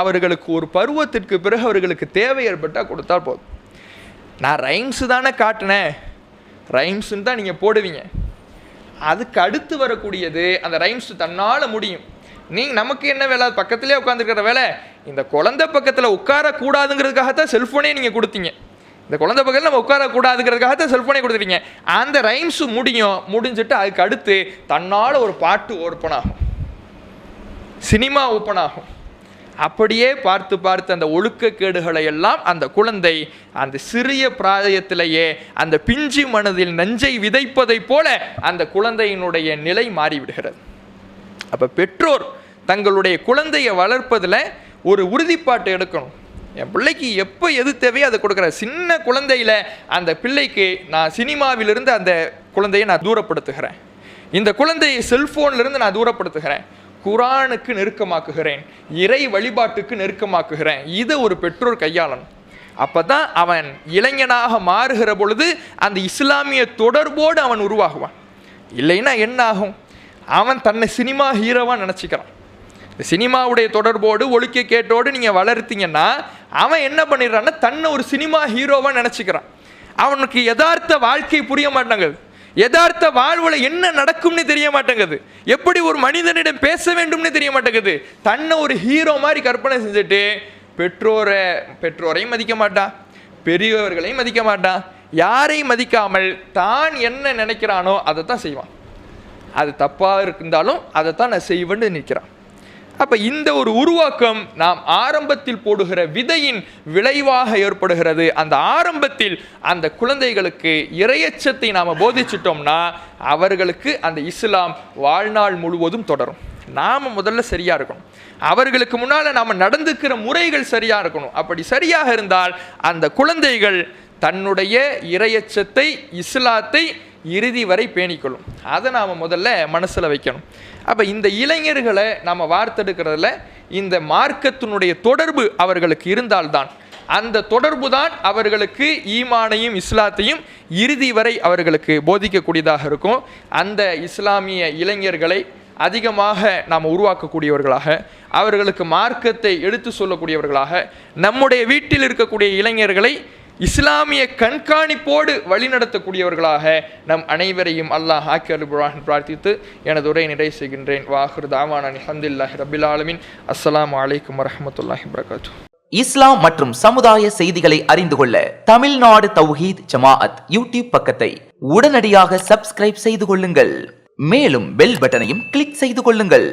அவர்களுக்கு ஒரு பருவத்திற்கு பிறகு அவர்களுக்கு தேவை ஏற்பட்டால் கொடுத்தால் போதும். நான் ரைம்ஸு தானே காட்டினேன், ரைம்ஸுன்னு தான் நீங்கள் போடுவீங்க. அதுக்கு அடுத்து வரக்கூடியது அந்த ரைம்ஸ் தன்னால் முடியும். நமக்கு என்ன வேலை? பக்கத்துலேயே உட்காந்துருக்கிற வேலை. இந்த குழந்தை பக்கத்தில் உட்காரக்கூடாதுங்கிறதுக்காகத்தான் செல்ஃபோனே நீங்கள் கொடுத்தீங்க. இந்த குழந்தை பக்கத்தில் நம்ம உட்காரக்கூடாதுங்கிறதுக்காகத்தான் செல்ஃபோனே கொடுத்துட்டீங்க. அந்த ரைம்ஸு முடிஞ்சிட்டு அதுக்கு அடுத்து தன்னால் ஒரு பாட்டு ஓப்பன் ஆகும், சினிமா ஓப்பன் ஆகும். அப்படியே பார்த்து பார்த்து அந்த ஒழுக்கக்கேடுகளை எல்லாம் அந்த குழந்தை அந்த சிறிய பிராயத்திலேயே அந்த பிஞ்சு மனதில் நஞ்சை விதைப்பதை போல அந்த குழந்தையினுடைய நிலை மாறிவிடுகிறது. அப்போ பெற்றோர் தங்களுடைய குழந்தையை வளர்ப்பதில் ஒரு உறுதிப்பாட்டை எடுக்கணும். என் பிள்ளைக்கு எப்போ எது தேவையோ அதை கொடுக்குற. சின்ன குழந்தையில் அந்த பிள்ளைக்கு நான் சினிமாவிலிருந்து அந்த குழந்தையை நான் தூரப்படுத்துகிறேன், இந்த குழந்தையை செல்ஃபோன்லேருந்து நான் தூரப்படுத்துகிறேன், குரானுக்கு நெருக்கமாக்குகிறேன், இறை வழிபாட்டுக்கு நெருக்கமாக்குகிறேன். இதை ஒரு பெற்றோர் கையாளணும். அப்போ தான் அவன் இளைஞனாக மாறுகிற பொழுது அந்த இஸ்லாமிய தொடர்போடு அவன் உருவாகுவான். இல்லைன்னா என்ன ஆகும்? அவன் தன்னை சினிமா ஹீரோவாக நினச்சிக்கிறான். சினிமாவுடைய தொடர்போடு ஒழுக்கக்கேட்டோடு நீங்கள் வளர்த்தீங்கன்னா அவன் என்ன பண்ணிடுறான்னா தன்னை ஒரு சினிமா ஹீரோவாக நினச்சிக்கிறான். அவனுக்கு யதார்த்த வாழ்க்கை புரிய மாட்டாங்குது, யதார்த்த வாழ்வில் என்ன நடக்கும்னு தெரிய மாட்டேங்குது, எப்படி ஒரு மனிதனிடம் பேச வேண்டும்னு தெரிய மாட்டேங்குது. தன்னை ஒரு ஹீரோ மாதிரி கற்பனை செஞ்சுட்டு பெற்றோரையும் மதிக்க மாட்டான், பெரியவர்களையும் மதிக்க மாட்டான், யாரையும் மதிக்காமல் தான் என்ன நினைக்கிறானோ அதை தான் செய்வான். அது தப்பாக இருந்தாலும் அதை தான் நான் செய்வேன்னு நிற்கிறான். அப்போ இந்த ஒரு உருவாக்கம் நாம் ஆரம்பத்தில் போடுகிற விதையின் விளைவாக ஏற்படுகிறது. அந்த ஆரம்பத்தில் அந்த குழந்தைகளுக்கு இறையச்சத்தை நாம் போதிச்சிட்டோம்னா அவர்களுக்கு அந்த இஸ்லாம் வாழ்நாள் முழுவதும் தொடரும். நாம் முதல்ல சரியாக இருக்கணும், அவர்களுக்கு முன்னால் நாம் நடந்துக்கிற முறைகள் சரியாக இருக்கணும். அப்படி சரியாக இருந்தால் அந்த குழந்தைகள் தன்னுடைய இறையச்சத்தை, இஸ்லாத்தை இறுதி வரை பேணிக்கொள்ளும். அதை நாம் முதல்ல மனசில் வைக்கணும். அப்போ இந்த இளைஞர்களை நாம் வார்த்தெடுக்கிறதுல இந்த மார்க்கத்தினுடைய தொடர்பு அவர்களுக்கு இருந்தால்தான், அந்த தொடர்பு தான் அவர்களுக்கு ஈமானையும் இஸ்லாத்தையும் இறுதி வரை அவர்களுக்கு போதிக்கக்கூடியதாக இருக்கும். அந்த இஸ்லாமிய இளைஞர்களை அதிகமாக நாம் உருவாக்கக்கூடியவர்களாக, அவர்களுக்கு மார்க்கத்தை எடுத்து சொல்லக்கூடியவர்களாக, நம்முடைய வீட்டில் இருக்கக்கூடிய இளைஞர்களை இஸ்லாமிய கண்காணிப்போடு வழிநடத்தக்கூடியவர்களாக நம் அனைவரையும் அல்லாஹ் ஆக்கி அருள்புரிவான் பிரார்த்தித்து எனது உரையை நிறைவு செய்கின்றேன். வாஹிரு தாவானா அல்ஹம்துலில்லாஹி ரப்பில் ஆலமீன். அஸ்ஸலாமு அலைக்கும் வரஹ்மத்துல்லாஹி வபரகாத்துஹு. இஸ்லாம் மற்றும் சமுதாய செய்திகளை அறிந்து கொள்ள தமிழ்நாடு தௌஹீத் ஜமாஅத் யூடியூப் பக்கத்தை உடனடியாக சப்ஸ்கிரைப் செய்து கொள்ளுங்கள். மேலும் பெல் பட்டனையும் கிளிக் செய்து கொள்ளுங்கள்.